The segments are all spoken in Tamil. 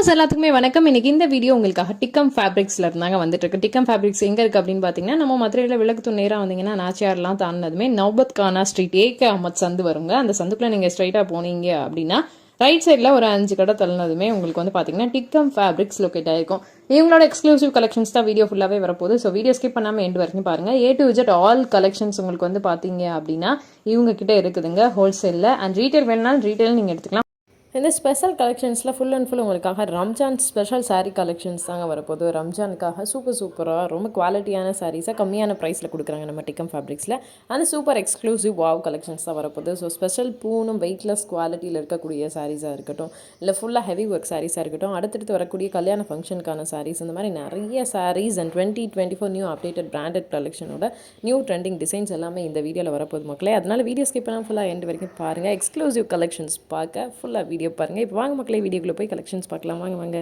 வியூவர்ஸ் எல்லாத்துக்குமே வணக்கம். இன்னைக்கு இந்த வீடியோ உங்களுக்காக டிக்கம் ஃபேப்ரிக்ஸ்ல இருந்தாங்க வந்துட்டு இருக்கு. டிக்கம் ஃபேப்ரிக்ஸ் எங்க இருக்கு அப்படின்னு பாத்தீங்கன்னா, நம்ம மதுரையில விளக்குத்தூர் நேரா வந்தீங்கன்னா நாச்சியார்லாம் தாண்டினதுமே நௌபத் கானா ஸ்ட்ரீட் ஏகே அஹமத் சந்து வருங்க. அந்த சந்துக்குள்ள நீங்க ஸ்ட்ரைட்டா போனீங்க அப்படின்னா ரைட் சைடில் ஒரு 5 கடை தள்ளினதுமே உங்களுக்கு வந்து பார்த்தீங்கன்னா டிக்கம் ஃபேப்ரிக்ஸ் லொக்கேட் ஆயிருக்கும். இவங்களோட எக்ஸ்க்ளூசிவ் கலெக்ஷன்ஸ் தான் வீடியோ ஃபுல்லாகவே வரப்போகுது. ஸோ வீடியோ ஸ்கிப் பண்ணாமல் எண்டு வரைக்கும் பாருங்கள். A to Z all collections உங்களுக்கு வந்து பார்த்தீங்க அப்படின்னா இவங்க கிட்ட இருக்குதுங்க ஹோல்சேலில். அண்ட் ரீட்டைல் வேணுனாலும் ரீட்டைல் நீங்கள் எடுத்துக்கலாம். இந்த ஸ்பெஷல் கலெக்ஷன்ஸில் ஃபுல் அண்ட் ஃபுல் உங்களுக்காக ரம்ஜான் ஸ்பெஷல் சாரீ கலெக்ஷன்ஸ் தாங்க வரப்போகுது. ரம்ஜானுக்காக சூப்பராக ரொம்ப குவாலிட்டியான சாரீஸாக கம்மியான ப்ரைஸில் கொடுக்குறாங்க நம்ம டிக்கம் ஃபேப்ரிக்ஸில். அந்த சூப்பர் எக்ஸ்க்ளூசிவ் வாவ் கலெக்ஷன்ஸ் தான் வரப்போகுது. ஸோ ஸ்பெஷல் பூனும் வெயிட்லெஸ் குவாலிட்டியில் இருக்கக்கூடிய சாரீஸாக இருக்கட்டும், இல்லை ஃபுல்லாக ஹெவி ஒர்க் சாரீஸாக இருக்கட்டும், அடுத்தடுத்து வரக்கூடிய கல்யாண ஃபங்க்ஷனுக்கான சாரீஸ், இந்த மாதிரி நிறைய sarees and 2024 new updated branded கலெக்ஷனோட நியூ ட்ரெண்டிங் டிசைன்ஸ் எல்லாமே இந்த வீடியோவில் வரப்போகுது மக்களே. அதனால் வீடியோ ஸ்கிப் பண்ணாமல் ஃபுல்லாக எண்டு வரைக்கும் பாருங்கள். எக்ஸ்க்ளூசிவ் கலெக்ஷன்ஸ் பார்க்க ஃபுல்லாக வீடியோ பாருங்க. இப்போ வாங்க மக்களே, வீடியோக்குள்ள போய் கலெக்ஷன்ஸ் பார்க்கலாம். வாங்க.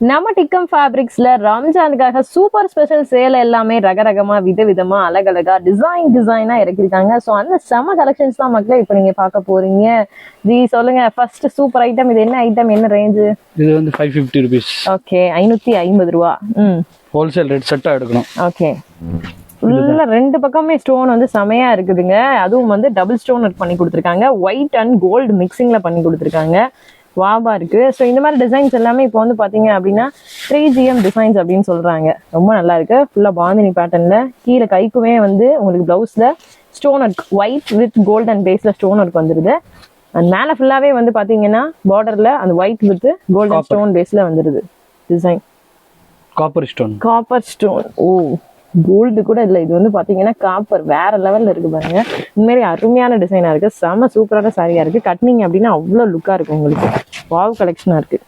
நம்ம டிக்கம் ஃபேப்ரிக்ஸ்ல ரம்ஜானுக்காக சூப்பர் ஸ்பெஷல் சேல் எல்லாமே ரகரகமா விதவிதமா அழகழகா டிசைனா இறக்கிருக்காங்க. ஸோ அந்த செம கலெக்ஷன்ஸ் தான் மக்களே இப்போ நீங்க பார்க்க போறீங்க. ஜி சொல்லுங்க, ஃபர்ஸ்ட் சூப்பர் ஐட்டம் இது என்ன ஐட்டம், என்ன ரேஞ்சு? இது வந்து 550 rupees. ஓகே, 550 ரூபா. ஹோல்சேல் ரேட் செட்டா எடுக்கணும். ஓகே, ஃபுல்லா ரெண்டு பக்கமே ஸ்டோன் வந்து செமையா இருக்குதுங்க. அதுவும் வந்து டபுள் ஸ்டோன் ஒர்க் பண்ணி கொடுத்துருக்காங்க. ஒயிட் அண்ட் கோல்டு மிக்சிங்ல பண்ணி கொடுத்துருக்காங்க. வாவா இருக்கு. ஸோ இந்த மாதிரி டிசைன்ஸ் எல்லாமே இப்போ வந்து பாத்தீங்க அப்படின்னா 3GM டிசைன்ஸ் அப்படின்னு சொல்றாங்க. ரொம்ப நல்லா இருக்கு. ஃபுல்லா பாந்தினி பேட்டர்ன்ல கீழே கைக்குமே வந்து உங்களுக்கு பிளவுஸ்ல stone work white with gold and பேஸ்ல ஸ்டோன் ஒர்க் வந்துருது. அண்ட் மேல ஃபுல்லாவே வந்து பாத்தீங்கன்னா பார்டர்ல அந்த ஒயிட் வித் கோல்டன் ஸ்டோன் பேஸ்ல வந்துருது டிசைன். Copper stone. ஓ, கோல்டு கூட இல்லை, இது வந்து பாத்தீங்கன்னா காப்பர். வேற லெவல்ல இருக்கு பாருங்க. உண்மையிலே அருமையான டிசைனா இருக்கு. செம சூப்பரான சாரியா இருக்கு. கட்டினீங்க அப்படின்னா அவ்வளவு லுக்கா இருக்கும் உங்களுக்கு. வாவ் கலெக்ஷனா இருக்கு.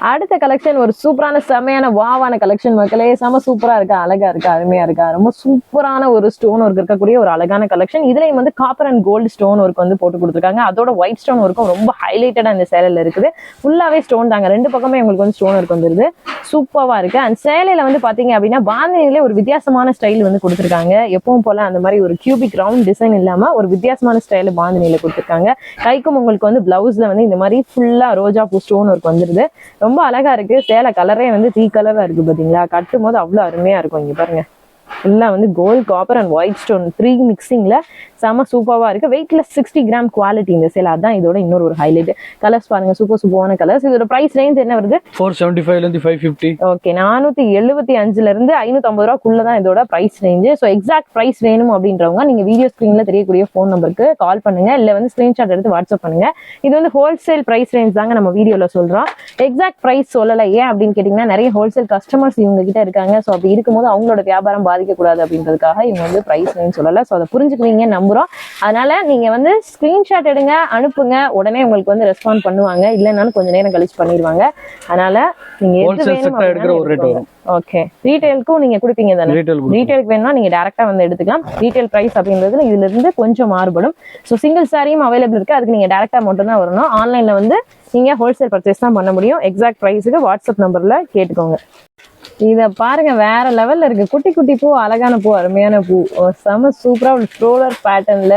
அடுத்த கலெக்ஷன் ஒரு சூப்பரான செமையான வாவான கலெக்ஷன் மக்களே. செம சூப்பரா இருக்கா, அழகா இருக்கா, அருமையா இருக்கா. ரொம்ப சூப்பரான ஒரு ஸ்டோன் ஒர்க் இருக்கக்கூடிய ஒரு அழகான கலெக்ஷன். இதுலயும் வந்து copper and gold stone work வந்து போட்டு கொடுத்துருக்காங்க. அதோட ஒயிட் ஸ்டோன் ஒர்க்கும் ரொம்ப ஹைலைட்டடா இந்த சேலையில இருக்குது. ஃபுல்லாவே ஸ்டோன் தாங்க. ரெண்டு பக்கமே உங்களுக்கு வந்து ஸ்டோன் ஒர்க் வந்துருது. சூப்பரா இருக்கு. அண்ட் சேலையில வந்து பாத்தீங்க அப்படின்னா பாந்தினிலே ஒரு வித்தியாசமான ஸ்டைல் வந்து கொடுத்துருக்காங்க. எப்பவும் போல அந்த மாதிரி ஒரு கியூபிக் ரவுண்ட் டிசைன் இல்லாம ஒரு வித்தியாசமான ஸ்டைல் பாந்தினில கொடுத்துருக்காங்க. கைக்கும் உங்களுக்கு வந்து பிளவுஸ்ல வந்து இந்த மாதிரி ஃபுல்லா ரோஜா பூ ஸ்டோன் ஒர்க் வந்துருது. ரொம்ப அழகா இருக்கு. சேலை கலரே வந்து டீ கலரா இருக்கு பாத்தீங்களா. கட்டும் போது அவ்வளவு அருமையா இருக்கும். இங்க பாருங்க, ஃபுல்லா வந்து gold, copper and white stone 3 மிக்சிங்ல செம சூப்பரா இருக்கு. வெயிட்லெஸ் 60 கிராம் குவாலிட்டி இந்த சேலை. அதான் இதோட இன்னொரு ஒரு ஹைலைட். கலர்ஸ் பாருங்க, சூப்பரான கலர்ஸ். இதோட பிரைஸ் ரேஞ்ச் என்ன வருது? 475 ல இருந்து 550. ஓகே, 475 இருந்து 550 ரூபாய்க்குள்ளதான் இதோட price range. So exact price வேணும் அப்படின்றவங்க நீங்க வீடியோ ஸ்கிரீன்ல தெரியக்கூடிய போன் நம்பருக்கு கால் பண்ணுங்க, இல்ல வந்து ஸ்கிரீன்ஷாட் எடுத்து வாட்ஸ்அப் பண்ணுங்க. இது வந்து ஹோல்சேல் பிரைஸ் ரேஞ்ச் தாங்க நம்ம வீடியோல சொல்றோம். எக்ஸாக்ட் பிரைஸ் சொல்லல. ஏன் அப்படின்னு கேட்டீங்கன்னா நிறைய ஹோல்சேல் கஸ்டமர்ஸ் இவங்க கிட்ட இருக்காங்க. ஸோ அப்படி இருக்கும்போது அவங்களோட வியாபாரம் பாதிக்க கூடாது அப்படின்றதுக்காக இவங்க வந்து பிரைஸ் ரேஞ்ச் சொல்லல. ஸோ அதை புரிஞ்சுக்குவீங்க நம்புறோம். அதனால நீங்க வந்து ஸ்கிரீன்ஷாட் எடுங்க, அனுப்புங்க. உடனே உங்களுக்கு வந்து ரெஸ்பாண்ட் பண்ணுவாங்க. இல்லைன்னாலும் கொஞ்ச நேரம் கழிச்சு பண்ணிடுவாங்க. அதனால நீங்க எது வேணும். ஓகே, ரீட்டைலுக்கும் நீங்க கொடுப்பீங்க தானே? ரீட்டைலுக்கு வேணும்னா நீங்க டைரக்டா வந்து எடுத்துக்கலாம். ரீட்டைல் பிரைஸ் அப்படின்றதுல இதுல இருந்து கொஞ்சம் மாறுபடும். ஸோ சிங்கிள் சாரியும் அவைலபிள் இருக்கு. அதுக்கு நீங்க டைரக்டா மட்டும் தான் வரணும். ஆன்லைன்ல வந்து நீங்க ஹோல்சேல் பர்ச்சேஸ் தான் பண்ண முடியும். எக்ஸாக்ட் பிரைஸுக்கு வாட்ஸ்அப் நம்பர்ல கேட்டுக்கோங்க. இத பாருங்க, வேற லெவல்ல இருக்கு. குட்டி குட்டி பூ, அழகான பூ, அருமையான பூ. செம சூப்பரா ஒரு ஃப்ளோரல் பேட்டர்ன்ல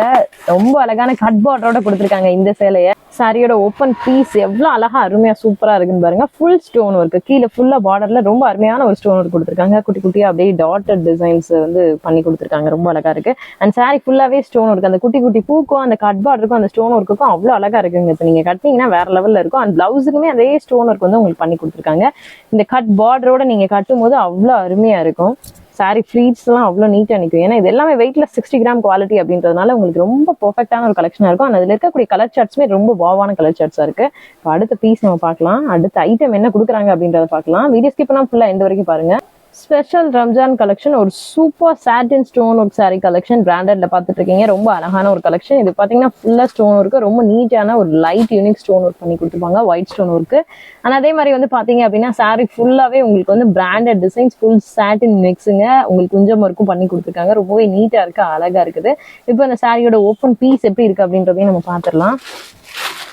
ரொம்ப அழகான கட் பார்டரோட கொடுத்துருக்காங்க இந்த சேலைய. சாரியோட ஓப்பன் பீஸ் எவ்வளவு அழகா அருமையா சூப்பரா இருக்குன்னு பாருங்க. ஃபுல் ஸ்டோன் ஒர்க் கீழே ஃபுல்லா பார்டர்ல ரொம்ப அருமையான ஒரு ஸ்டோன் ஒர்க் கொடுத்துருக்காங்க. குட்டி குட்டியா அப்படியே டாட்டட் டிசைன்ஸ் வந்து பண்ணி கொடுத்துருக்காங்க. ரொம்ப அழகா இருக்கு. அண்ட் சாரி ஃபுல்லாவே ஸ்டோன் ஒர்க். அந்த குட்டி குட்டி பூக்கும் அந்த கட் பார்டருக்கும் அந்த ஸ்டோன் ஒர்க்குக்கும் அவ்வளவு அழகா இருக்குங்க. இப்ப நீங்க கட்டினீங்கன்னா வேற லெவல்ல இருக்கும். அண்ட் பிளவுஸுக்குமே அதே ஸ்டோன் ஒர்க் வந்து உங்களுக்கு பண்ணி கொடுத்துருக்காங்க. இந்த கட் பார்டரோட நீங்க கட்டும் போது அவ்வளவு அருமையா இருக்கும். சாரி ஃபிளீட்ஸ் எல்லாம் அவ்வளவு நீட்டா நிற்கும். ஏன்னா இது எல்லாமே வெயிட்லெஸ் 60 கிராம் குவாலிட்டி அப்படின்றதுனால உங்களுக்கு ரொம்ப பெர்ஃபெக்டான ஒரு கலெக்ஷனா இருக்கும். அதுல இருக்கக்கூடிய கலர் சார்ட்ஸுமே ரொம்ப வாவான கலர் சார்ட்ஸா இருக்கு. இப்போ அடுத்த பீஸ் நம்ம பார்க்கலாம். அடுத்த ஐட்டம் என்ன கொடுக்குறாங்க அப்படின்றத பார்க்கலாம். வீடியோ ஸ்கிப் பண்ணாம ஃபுல்லா எந்த வரைக்கும் பாருங்க. ஸ்பெஷல் ரம்ஜான் கலெக்ஷன், ஒரு சூப்பர் சாட்டின் ஸ்டோன் ஒர்க் சாரி கலெக்ஷன் பிராண்டட்ல பாத்துட்டு இருக்கீங்க. ரொம்ப அழகான ஒரு கலெக்ஷன். இது பாத்தீங்கன்னா ஃபுல்லா ஸ்டோன் ஒர்க், ரொம்ப நீட்டான ஒரு லைட் யூனிக் ஸ்டோன் ஒர்க் பண்ணி கொடுத்துருப்பாங்க. White stone work. ஆனா அதே மாதிரி வந்து பாத்தீங்க அப்படின்னா சாரி ஃபுல்லாவே உங்களுக்கு வந்து பிராண்டட் டிசைன்ஸ், ஃபுல் சாட்டின் மிக்ஸுங்க. உங்களுக்கு குஞ்சம் ஒர்க்கும் பண்ணி கொடுத்துருக்காங்க. ரொம்பவே நீட்டா இருக்கு, அழகா இருக்குது. இப்போ அந்த சாரியோட ஓப்பன் பீஸ் எப்படி இருக்கு அப்படின்றதையும் நம்ம பாத்துடலாம்.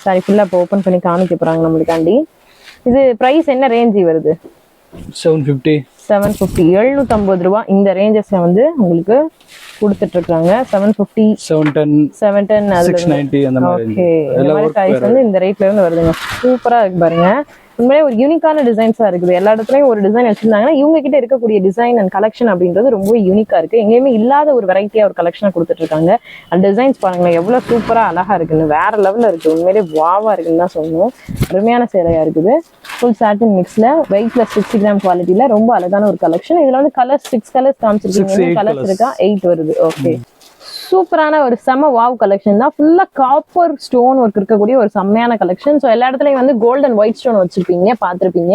சாரி ஃபுல்லா இப்போ ஓப்பன் பண்ணி காமிக்க போறாங்க நம்மளுக்காண்டி. இது பிரைஸ் என்ன ரேஞ்ச் வருது? 750 750 ரூபாய். இந்த ரேஞ்சஸ்ல வந்து உங்களுக்கு கொடுத்துட்டு இருக்காங்க. 750 710 690 அந்த மாதிரி. ஓகே, இந்த மாதிரி பிரைஸ் வந்து இந்த ரேட்ல இருந்து வருதுங்க. சூப்பரா இருக்கு பாருங்க. உண்மையிலே ஒரு யூனிக்கான டிசைன்ஸா இருக்குது. எல்லா இடத்துலயும் ஒரு டிசைன் வச்சிருந்தாங்கன்னா இவங்க கிட்ட இருக்கக்கூடிய டிசைன் அண்ட் கலெக்ஷன் அப்படின்றது ரொம்ப யூனிக்கா இருக்கு. எங்கேயுமே இல்லாத ஒரு வெரைட்டியா ஒரு கலெக்ஷனா கொடுத்துட்டு இருக்காங்க. அந்த டிசைன்ஸ் பாருங்களேன் எவ்வளவு சூப்பரா அழகா இருக்குன்னு, வேற லெவல்ல இருக்கு. உண்மையிலே வாவா இருக்குன்னு தான் சொல்லணும். அருமையான சேலையா இருக்குது. ஃபுல் சாட்டின் மிக்ஸ்ல வெயிட் பிளஸ் 60 கிராம் குவாலிட்டியில ரொம்ப அழகான ஒரு கலெக்ஷன். இதுல வந்து கலர்ஸ் 6 கலர்ஸ் காமிச்சிருக்கீங்க. கலர்ஸ் இருக்கா? 8 வருது. ஓகே, சூப்பரான ஒரு செம வாவ் கலெக்ஷன் தான். ஃபுல்லா காப்பர் ஸ்டோன் ஒர்க் இருக்கக்கூடிய ஒரு செம்மையான கலெக்ஷன். ஸோ எல்லா இடத்துலயும் வந்து கோல்ட் அண்ட் ஒயிட் ஸ்டோன் வச்சிருப்பீங்க, பார்த்திருப்பீங்க.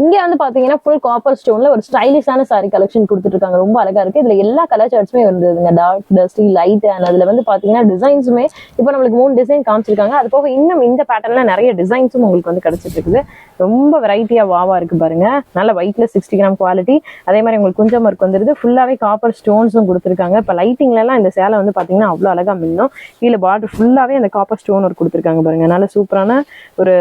இங்க வந்து பாத்தீங்கன்னா ஃபுல் காப்பர் ஸ்டோன்ல ஒரு ஸ்டைலிஷான சாரி கலெக்ஷன் கொடுத்துட்டு இருக்காங்க. ரொம்ப அழகா இருக்கு. இதுல எல்லா கலர் சார்ட்ஸுமே இருந்ததுங்க. Dark, dusty, light. அண்ட் அதுல வந்து பாத்தீங்கன்னா டிசைன்ஸுமே இப்போ நம்மளுக்கு 3 டிசைன் காமிச்சிருக்காங்க. அது போக இன்னும் இந்த பேட்டர்ன்ல நிறைய டிசைன்ஸும் உங்களுக்கு வந்து கிடைச்சிட்டு இருக்குது. ரொம்ப வெரைட்டியா வாவா இருக்கு பாருங்க. நல்ல வெயிட்ல 60 கிராம் குவாலிட்டி. அதே மாதிரி உங்களுக்கு குஞ்சம் ஒர்க் வந்துருது. ஃபுல்லாவே காப்பர் ஸ்டோன்ஸும் கொடுத்துருக்காங்க. இப்ப லைட்டிங்ல எல்லாம் இந்த சேலை வந்து பாத்தீங்கன்னா அவ்வளவு அழகா மின்னும். கீழே பார்டர் ஃபுல்லாவே அந்த காப்பர் ஸ்டோன் ஒர்க் கொடுத்துருக்காங்க பாருங்க. நல்ல சூப்பரான ஒரு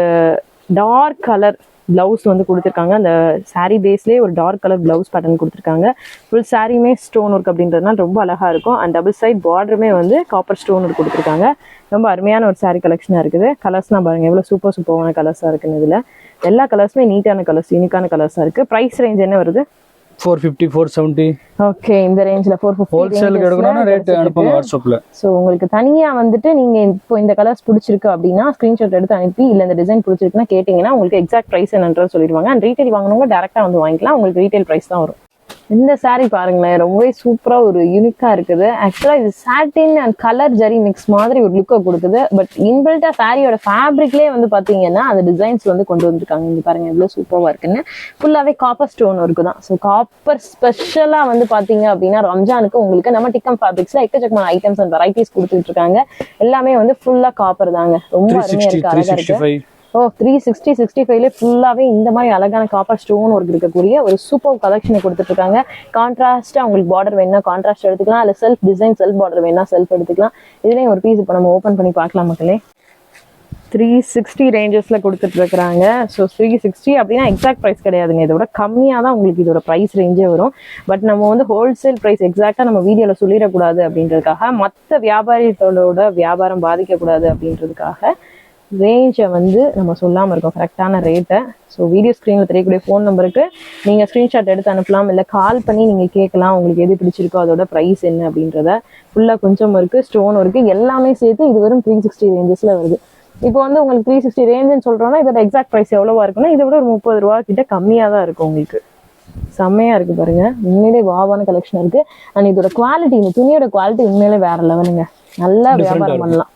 டார்க் கலர் பிளவுஸ் வந்து கொடுத்துருக்காங்க. அந்த சாரீ பேஸ்லேயே ஒரு டார்க் கலர் பிளவுஸ் பேட்டர்ன் கொடுத்துருக்காங்க. ஃபுல் சாரியுமே ஸ்டோன் ஒர்க் அப்படின்றதுனால ரொம்ப அழகா இருக்கும். அண்ட் டபுள் சைட் பார்டருமே வந்து காப்பர் ஸ்டோன் ஒர்க் கொடுத்துருக்காங்க. ரொம்ப அருமையான ஒரு சாரீ கலெக்ஷனா இருக்குது. கலர்ஸ்லாம் பாருங்க எவ்வளவு சூப்பரான கலர்ஸா இருக்குன்னு. இதுல எல்லா கலர்ஸுமே நீட்டான கலர்ஸ், யூனிக்கான கலர்ஸா இருக்கு. பிரைஸ் ரேஞ்ச் என்ன வருது? 450 470. ஓகே, இந்த ரேஞ்ச்ல 450 ஹோல்சேலுக்கு எடுக்கணும்னா ரேட் அனுப்புங்க வாட்ஸ்அப்ல. சோ உங்களுக்கு தனியா வந்துட்டு நீங்க இப்போ இந்த கலர்ஸ் பிடிச்சிருக்கு அப்படின்னா ஸ்கிரீன்ஷாட் எடுத்து அனுப்பி, இல்ல இந்த டிசைன் பிடிச்சிருக்குன்னா கேட்டீங்கன்னா உங்களுக்கு எக்ஸாக்ட் பிரைஸ் என்னன்றது சொல்லிடுவாங்க. அண்ட் ரீட்டைல் வாங்கணுங்க டேரக்டா வந்து வாங்கிக்கலாம். உங்களுக்கு ரீட்டைல் பிரைஸ் தான் வரும். இந்த சாரீ பாருங்களேன், ரொம்பவே சூப்பரா ஒரு யூனிக்கா இருக்குது. ஆக்சுவலா இது சாட்டின் அண்ட் கலர் ஜரி மிக்ஸ் மாதிரி ஒரு லுக்கை கொடுக்குது. பட் இன்பில்ட்டா சாரியோட ஃபேப்ரிக்லேயே வந்து பாத்தீங்கன்னா அந்த டிசைன்ஸ் வந்து கொண்டு வந்திருக்காங்க. இங்க பாருங்க எவ்வளவு சூப்பரா இருக்குன்னு. ஃபுல்லாவே காப்பர் ஸ்டோன் ஒர்க் தான். ஸோ காப்பர் ஸ்பெஷலா வந்து பாத்தீங்க அப்படின்னா ரம்ஜானுக்கு உங்களுக்கு நம்ம டிக்கம் ஃபேப்ரிக்ஸ்ல எக்கச்சக்கமான ஐட்டம்ஸ் அண்ட் வெரைட்டிஸ் கொடுத்துட்டு இருக்காங்க. எல்லாமே வந்து ஃபுல்லா காப்பர் தாங்க. ரொம்ப அருமையா இருக்கு, அழகா இருக்கு. 360 65ல ஃபுல்லாவே இந்த மாதிரி அழகான காப்பர் ஸ்டோன் ஒர்க் இருக்கக்கூடிய ஒரு சூப்பர் கலெக்ஷனை கொடுத்துட்டு இருக்காங்க. கான்ட்ராஸ்டா உங்களுக்கு பார்டர் வேணும்னா கான்ட்ராஸ்ட் எடுத்துக்கலாம். இல்ல செல்ஃப் டிசைன் செல்ஃப் பார்டர் வேணும்னா செல்ஃப் எடுத்துக்கலாம். இதுலயும் ஒரு பீஸ் இப்போ நம்ம ஓபன் பண்ணி பார்க்கலாம் மக்களே. 360 ரேஞ்சஸ்ல கொடுத்துட்டு இருக்காங்க. ஸோ 360 அப்படின்னா எக்ஸாக்ட் ப்ரைஸ் கிடையாதுங்க. இதோட கம்மியாக தான் உங்களுக்கு இதோட ப்ரைஸ் ரேஞ்சே வரும். பட் நம்ம வந்து ஹோல்சேல் ப்ரைஸ் எக்ஸாக்டா நம்ம வீடியோல சொல்லிடக்கூடாது அப்படின்றதுக்காக, மற்ற வியாபாரிகளோட வியாபாரம் பாதிக்கக்கூடாது அப்படின்றதுக்காக ரேஞ்சை வந்து நம்ம சொல்லாமல் இருக்கோம், கரெக்டான ரேட்டை. ஸோ வீடியோ ஸ்க்ரீனில் தெரியக்கூடிய ஃபோன் நம்பருக்கு நீங்கள் ஸ்க்ரீன்ஷாட் எடுத்து அனுப்பலாம். இல்லை கால் பண்ணி நீங்கள் கேட்கலாம் உங்களுக்கு எது பிடிச்சிருக்கோ அதோட ப்ரைஸ் என்ன அப்படின்றத. ஃபுல்லாக கொஞ்சம் இருக்குது, ஸ்டோன் இருக்குது, எல்லாமே சேர்த்து இது வெறும் 360 ரேஞ்சஸில் வருது. இப்போ வந்து உங்களுக்கு 360 ரேஞ்சுன்னு சொல்கிறோன்னா இதோட எக்ஸாக்ட் ப்ரைஸ் எவ்வளோவா இருக்குன்னா இதை விட ஒரு 30 ரூபா கிட்ட கம்மியாக தான் இருக்கும் உங்களுக்கு. செம்மையா இருக்கு பாருங்க, உண்மையிலே வாவான கலெக்ஷன் இருக்கு. அண்ட் இதோட குவாலிட்டி, இந்த துணியோட குவாலிட்டி உண்மையிலே வேற லெவலுங்க. நல்லா வியாபாரம் பண்ணலாம்.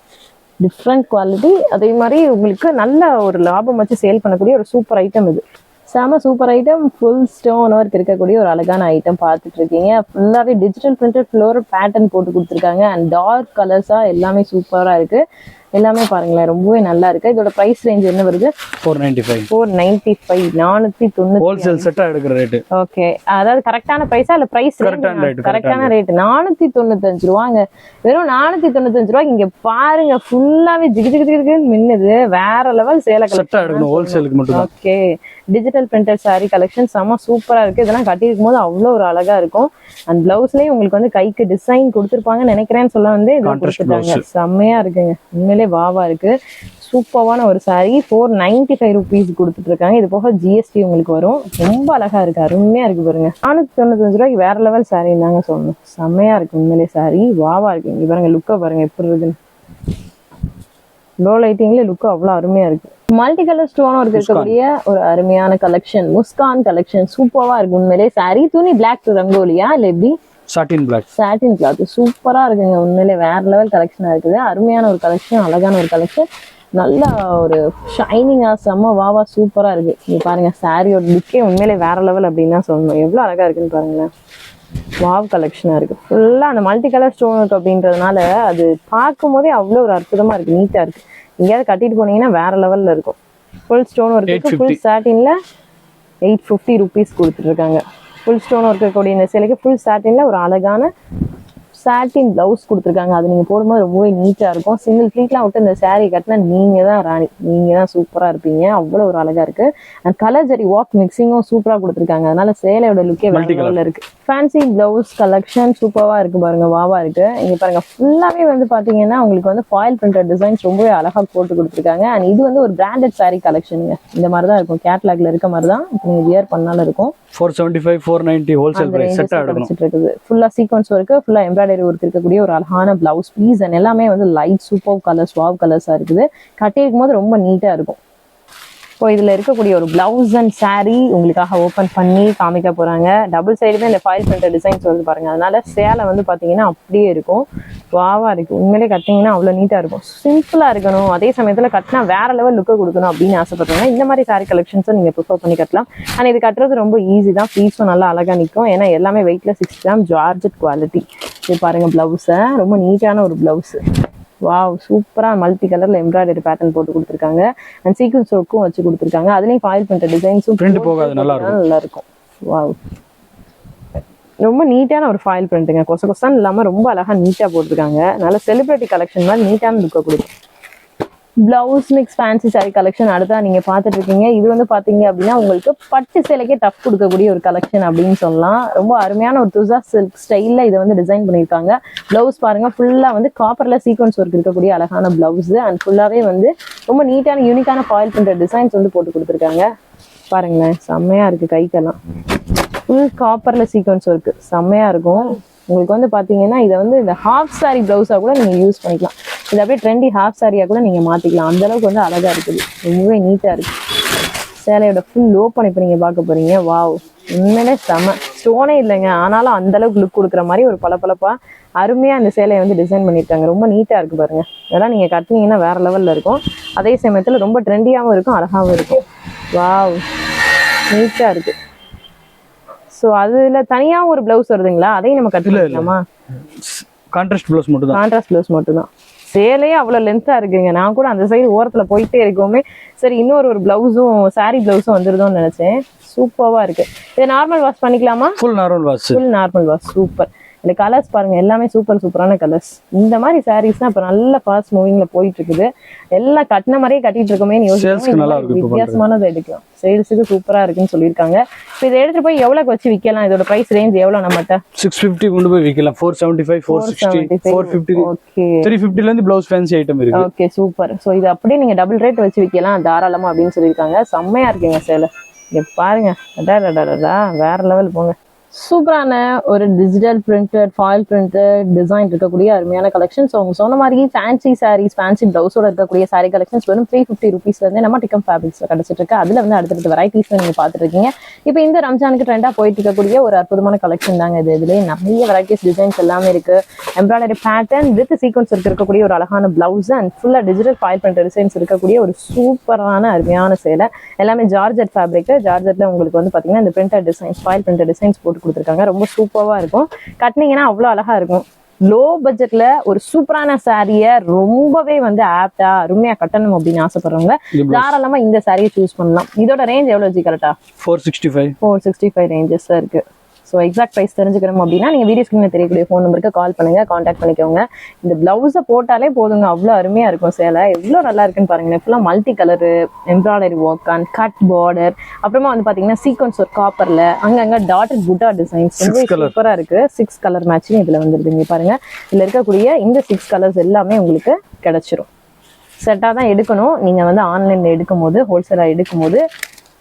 டிஃப்ரெண்ட் குவாலிட்டி, அதே மாதிரி உங்களுக்கு நல்ல ஒரு லாபம் வச்சு சேல் பண்ணக்கூடிய ஒரு சூப்பர் ஐட்டம் இது. செம super item. Full stone work இருக்கக்கூடிய ஒரு அழகான ஐட்டம் பார்த்துட்டு இருக்கீங்க. ஃபுல்லாவே டிஜிட்டல் பிரிண்டட் ஃப்ளோரல் பேட்டர்ன் போட்டு கொடுத்துருக்காங்க. அண்ட் டார்க் கலர்ஸா எல்லாமே சூப்பரா இருக்கு. எல்லாமே பாருங்களேன் ரொம்பவே நல்லா இருக்கு. இதோட பிரைஸ் ரேஞ்ச் என்ன வருது? 495. 495, 490. ஹோல்சேல் செட்டா எடுக்கிற ரேட். ஓகே, அதாவது கரெக்டான பிரைஸா இல்ல பிரைஸ் கரெக்டான ரேட்? 495 ரூபாங்க. வெறும் 495 ரூபாய்க்கு இங்க பாருங்க ஃபுல்லாவே ஜிகு ஜிகு ஜிகுன்னு மின்னுது. வேற லெவல் சேலை கலெக்ஷன். ஹோல்சேலுக்கு மட்டும். Okay, digital printed sorry collection செம சூப்பரா இருக்கு. இதெல்லாம் கட்டி இருக்கும் போது அவ்வளவு ஒரு அழகா இருக்கும். அண்ட் பிளவுஸ்லயும் உங்களுக்கு வந்து கைக்கு டிசைன் கொடுத்துருப்பாங்கன்னு நினைக்கிறேன்னு சொல்ல வந்து கொடுத்துருக்காங்க. செம்மையா இருக்குங்க, உண்மையிலே வாவா இருக்கு. சூப்பரான ஒரு சாரி. 495 ருபீஸ் கொடுத்துட்டு இருக்காங்க. இது போக ஜிஎஸ்டி உங்களுக்கு வரும். ரொம்ப அழகா இருக்கு, அருமையா இருக்கு பாருங்க. 495 ரூபாய்க்கு வேற லெவல் சாரி தாங்க சொல்லணும். செம்மையா இருக்கு உண்மையிலே சாரி, வாவா இருக்கு. இங்க பாருங்க லுக்கை பாருங்க எப்படி இருக்குன்னு. லோ லைட்டிங்ல லுக்கு அவ்வளவு அருமையா இருக்கு. மல்டி கலர் ஸ்டோன் ஒர்க் இருக்கக்கூடிய ஒரு அருமையான கலெக்ஷன், முஸ்கான் கலெக்ஷன். சூப்பரா இருக்கு உண்மையிலே சாரி. துணி பிளாக் ரங்கோலியா இல்ல எப்படி? சாட்டின் பிளாக். சாட்டின் கிளாத் சூப்பரா இருக்குங்க, உண்மையிலே வேற லெவல் கலெக்ஷனா இருக்குது. அருமையான ஒரு கலெக்ஷன், அழகான ஒரு கலெக்ஷன். நல்ல ஒரு ஷைனிங்கா செம்ம வாவா சூப்பரா இருக்கு. நீங்க பாருங்க சாரியோட லுக்கே உண்மையிலே வேற லெவல் அப்படின்னு தான் சொல்லணும். எவ்வளவு அழகா இருக்குன்னு பாருங்களேன். வாவ் கலெக்ஷனா இருக்கு. ஃபுல்லா அந்த மல்டி கலர் ஸ்டோன் ஒர்க் அப்படின்றதுனால அது பார்க்கும் போதே அவ்வளவு ஒரு அற்புதமா இருக்கு, நீட்டா இருக்கு. எங்கேயாவது கட்டிட்டு போனீங்கன்னா வேற லெவல்ல இருக்கும். ஃபுல் ஸ்டோன் ஒர்க், ஃபுல் சாட்டின்ல 850 ருபீஸ் கொடுத்துட்டு இருக்காங்க. ஃபுல் ஸ்டோன் ஒர்க் இருக்கக்கூடிய இந்த சேலைக்கு ஃபுல் சாட்டின்ல ஒரு அழகான சாட்டின் பிளவுஸ் கொடுத்துருக்காங்க. அது நீங்க போடும்போது ரொம்பவே நீட்டா இருக்கும். சிங்கிள் ஃபிளீட்லாம் விட்டு இந்த சாரீ கட்டினா நீங்க தான் ராணி, நீங்க தான் சூப்பரா இருப்பீங்க. அவ்வளவு ஒரு அழகா இருக்கு. கலர் ஜரி வாக் மிக்சிங்கும் சூப்பரா கொடுத்துருக்காங்க. அதனால சேலையோட லுக்கே வேற லெவல்ல இருக்கு. ஃபேன்சி பிளவுஸ் கலெக்ஷன் சூப்பராக இருக்கு பாருங்க, வாவா இருக்கு. இங்க பாருங்க ஃபுல்லாவே வந்து பாத்தீங்கன்னா உங்களுக்கு வந்து ஃபாயில் பிரிண்டட் டிசைன்ஸ் ரொம்பவே அழகா போட்டு கொடுத்துருக்காங்க. அண்ட் இது வந்து ஒரு பிராண்டட் saree கலெக்ஷனுங்க. இந்த மாதிரி தான் இருக்கும், கேட்லாக்ல இருக்க மாதிரி தான் நீங்க வியர் பண்ணாலும் இருக்கும். 475 490 ஹோல்சேல் பிரைஸ் செட்டா எடுக்கணும். இருக்குது ஃபுல்லா சீக்வன்ஸ் ஒர்க், ஃபுல்லா எம்ப்ராய்டரி ஒர்க் இருக்கக்கூடிய ஒரு அழகான பிளவுஸ் பீஸ். அண்ட் எல்லாமே வந்து லைட் சூப்பர் கலர்ஸ், வாவ் கலர்ஸா இருக்குது. கட்டி இருக்கும் போது ரொம்ப நீட்டா இருக்கும். இப்போ இதுல இருக்கக்கூடிய ஒரு பிளவுஸ் அண்ட் saree உங்களுக்காக ஓபன் பண்ணி காமிக்க போறாங்க. டபுள் சைடுமே இந்த ஃபாயில் பிரிண்டட் டிசைன்ஸ் வந்து பாருங்க. அதனால சேலை வந்து பாத்தீங்கன்னா அப்படியே இருக்கும், வாவா இருக்கு. உண்மையிலே கட்டிங்கன்னா அவ்வளவு நீட்டா இருக்கும். சிம்பிளா இருக்கணும், அதே சமயத்துல கட்டினா வேற லெவல் லுக்க கொடுக்கணும் அப்படின்னு ஆசைப்படுறாங்க. இந்த மாதிரி saree கலெக்ஷன்ஸை நீங்க ப்ரிஃபர் பண்ணி கட்டலாம். ஆனா இது கட்டுறது ரொம்ப ஈஸி தான், பீஸும் நல்லா அழகா நிற்கும். ஏன்னா எல்லாமே வெயிட்ல 6 கிராம் ஜார்ஜெட் குவாலிட்டி. இது பாருங்க பிளவுஸை, ரொம்ப நீட்டான ஒரு பிளவுஸ். வாவ், சூப்பரா மல்டி கலர்ல எம்ப்ராய்டரி பேட்டர்ன் போட்டு கொடுத்துருக்காங்க. அண்ட் சீக்வன்ஸ் ஒர்க்கும் வச்சு கொடுத்துருக்காங்க. அதுலயும் ஃபாயில் பிரிண்ட் டிசைன்ஸும் பிரிண்ட் போகாது, நல்லா இருக்கும். வாவ், ரொம்ப நீட்டான ஒரு ஃபாயில் பிரிண்ட்டுங்க. கொச கொசான்னு இல்லாம ரொம்ப அழகா நீட்டா போட்டிருக்காங்க. நல்ல செலிபிரிட்டி கலெக்ஷன் மாதிரி நீட்டான லுக்க கொடுக்கும். Blouse mix fancy saree collection அடுத்தா நீங்க பாத்துட்டு இருக்கீங்க. இது வந்து பாத்தீங்க அப்படின்னா உங்களுக்கு பட்டு சேலைக்கே டஃப் கொடுக்கக்கூடிய ஒரு கலெக்ஷன் அப்படின்னு சொல்லலாம். ரொம்ப அருமையான ஒரு துசா சில்க் ஸ்டைல்ல இதை வந்து டிசைன் பண்ணியிருக்காங்க. பிளவுஸ் பாருங்க, ஃபுல்லா வந்து காப்பர்ல சீக்வன்ஸ் ஒர்க் இருக்கக்கூடிய அழகான பிளவுஸ். அண்ட் ஃபுல்லாவே வந்து ரொம்ப நீட்டான யூனிக்கான ஃபாயில் பிரிண்டட் டிசைன்ஸ் வந்து போட்டு கொடுத்துருக்காங்க. பாருங்களேன், செம்மையா இருக்கு. கைக்கெல்லாம் ஃபுல் காப்பர்ல சீக்வன்ஸ் ஒர்க் செம்மையா இருக்கும். உங்களுக்கு வந்து பாத்தீங்கன்னா இதை வந்து இந்த ஹாஃப் saree பிளவுஸா கூட நீங்க யூஸ் பண்ணிக்கலாம். இது அப்படியே ட்ரெண்டி ஹாஃப் சாரியா கூட நீங்க மாத்திக்கலாம். அந்த அளவுக்கு வந்து அழகா இருக்குது, ரொம்பவே நீட்டா இருக்கு. சேலையோட ஃபுல் ஓப்பன் இப்போ நீங்க பார்க்க போறீங்க. வாவ், உண்மையிலே செம. ஸ்டோனே இல்லைங்க, ஆனாலும் அந்த அளவுக்கு லுக் கொடுக்குற மாதிரி ஒரு பளபளப்பா அருமையா இந்த சேலையை வந்து டிசைன் பண்ணியிருக்காங்க. ரொம்ப நீட்டா இருக்கு பாருங்க. இதெல்லாம் நீங்க கட்டினீங்கன்னா வேற லெவல்ல இருக்கும். அதே சமயத்துல ரொம்ப ட்ரெண்டியாவும் இருக்கும், அழகாவும் இருக்கும். வாவ், நீட்டா இருக்கு. ஸோ அதுல தனியா ஒரு பிளவுஸ் வருதுங்களா, அதையும் நம்ம கட்டிக்கலாமா? கான்ட்ராஸ்ட் பிளவுஸ் மட்டும் தான். கான்ட்ராஸ்ட் பிளவுஸ் மட்டும் தான். சேலையே அவ்வளவு லென்த்தா இருக்குங்க. நான் கூட அந்த சைடு ஓரத்துல போயிட்டே இருக்கோமே, சரி இன்னொரு பிளவுஸும் saree பிளவுஸும் வந்துருதோன்னு நினைச்சேன். சூப்பரா இருக்கு. இதை நார்மல் வாஷ் பண்ணிக்கலாமா? Full normal wash. Full normal wash. Super. இந்த கலர்ஸ் பாருங்க, எல்லாமே சூப்பரான கலர்ஸ். இந்த மாதிரி சாரீஸ் தான் இப்ப நல்ல ஃபாஸ்ட் மூவிங்ல போயிட்டு இருக்குது. எல்லாம் கட்டின மாதிரியே கட்டிட்டு இருக்கோமே வித்தியாசமானதை எடுக்கலாம். சேல்ஸுக்கு சூப்பரா இருக்குன்னு சொல்லியிருக்காங்க. இப்போ இதை எடுத்துட்டு போய் எவ்வளவு வச்சு விற்கலாம்? இதோட பிரைஸ் ரேஞ்ச் எவ்வளவு நம்மகிட்ட? 650 கொண்டு போய் விற்கலாம். 475 460 450 ஓகே 350ல இருந்து பிளவுஸ் ஃபேன்சி ஐட்டம் இருக்கு. Okay super. சோ இது அப்படியே நீங்க டபுள் ரேட் வச்சு விற்கலாம் தாராளமா அப்படின்னு சொல்லியிருக்காங்க. செம்மையா இருக்குங்க சேலை. இங்க பாருங்க, வேற லெவல் போங்க. சூப்பரான ஒரு digital printed foil printed design இருக்கக்கூடிய அருமையான கலெக்ஷன். ஸோ அவங்க சொன்ன மாதிரி ஃபேன்சி சாரீஸ், ஃபேன்சி பிளவுஸோட இருக்கக்கூடிய சாரீ கலெக்ஷன்ஸ் வெறும் 350 ருபீஸ்ல இருந்து நம்ம டிக்கம் ஃபேப்ரிக்ஸ்ல கிடைச்சிட்டு இருக்கு. அதுல வந்து அடுத்தடுத்த வெரைட்டிஸ் நீங்க பாத்துட்டு இருக்கீங்க. இப்போ இந்த ரம்ஜானுக்கு ட்ரெண்டா போயிட்டு இருக்கக்கூடிய ஒரு அற்புதமான கலெக்ஷன் தாங்க இது. இதுல நிறைய வெரைட்டிஸ் டிசைன்ஸ் எல்லாமே இருக்கு. எம்ப்ராய்டரி பேட்டர்ன் வித் சீக்வன்ஸ் இருக்கக்கூடிய ஒரு அழகான பிளவுஸ் அண்ட் ஃபுல்லா டிஜிட்டல் ஃபாயில் பிரிண்டட் டிசைன்ஸ் இருக்கக்கூடிய ஒரு சூப்பரான அருமையான சேலை. எல்லாமே ஜார்ஜெட் ஃபேப்ரிக். ஜார்ஜெட்ல உங்களுக்கு வந்து பாத்தீங்கன்னா இந்த printed designs, foil printed designs போட்டு கொடுத்துருக்காங்க. ரொம்ப சூப்பரா இருக்கும். கட்டினீங்கன்னா அவ்வளவு அழகா இருக்கும். லோ பட்ஜெட்ல ஒரு சூப்பரான சாரிய ரொம்பவே வந்து ஆப்டா அருமையா கட்டணும் அப்படின்னு ஆசைப்படுறவங்க தாராளமா இந்த சாரியை சூஸ் பண்ணலாம். இதோட ரேஞ்ச் எவ்வளவு கரெக்டா? 465 ரேஞ்சஸ் இருக்கு. ஸோ எக்ஸாக்ட் ப்ரைஸ் தெரிஞ்சுக்கணும் அப்படின்னா நீங்க வீடியோ ஸ்கிரீன்ல தெரியக்கூடிய ஃபோன் நம்பருக்கு கால் பண்ணுங்க, கான்டாக்ட் பண்ணிக்கோங்க. இந்த பிளவுஸை போட்டாலே போதுங்க, அவ்வளோ அருமையா இருக்கும் சேலை. எவ்வளோ நல்லா இருக்குன்னு பாருங்க. ஃபுல்லா multi colour, embroidery work and cut border, அப்புறமா வந்து பாத்தீங்கன்னா சீக்வன்ஸ் ஒரு காப்பர்ல அங்கங்க டாட்டட் புட்டா டிசைன்ஸ் ரொம்ப சூப்பரா இருக்கு. 6 கலர் மேட்சிங் இதுல வந்துருது. இங்க பாருங்க, இதுல இருக்கக்கூடிய இந்த 6 கலர்ஸ் எல்லாமே உங்களுக்கு கிடைச்சிரும். செட்டா தான் எடுக்கணும். நீங்க வந்து ஆன்லைன்ல எடுக்கும் போது, ஹோல்சேலா எடுக்கும் போது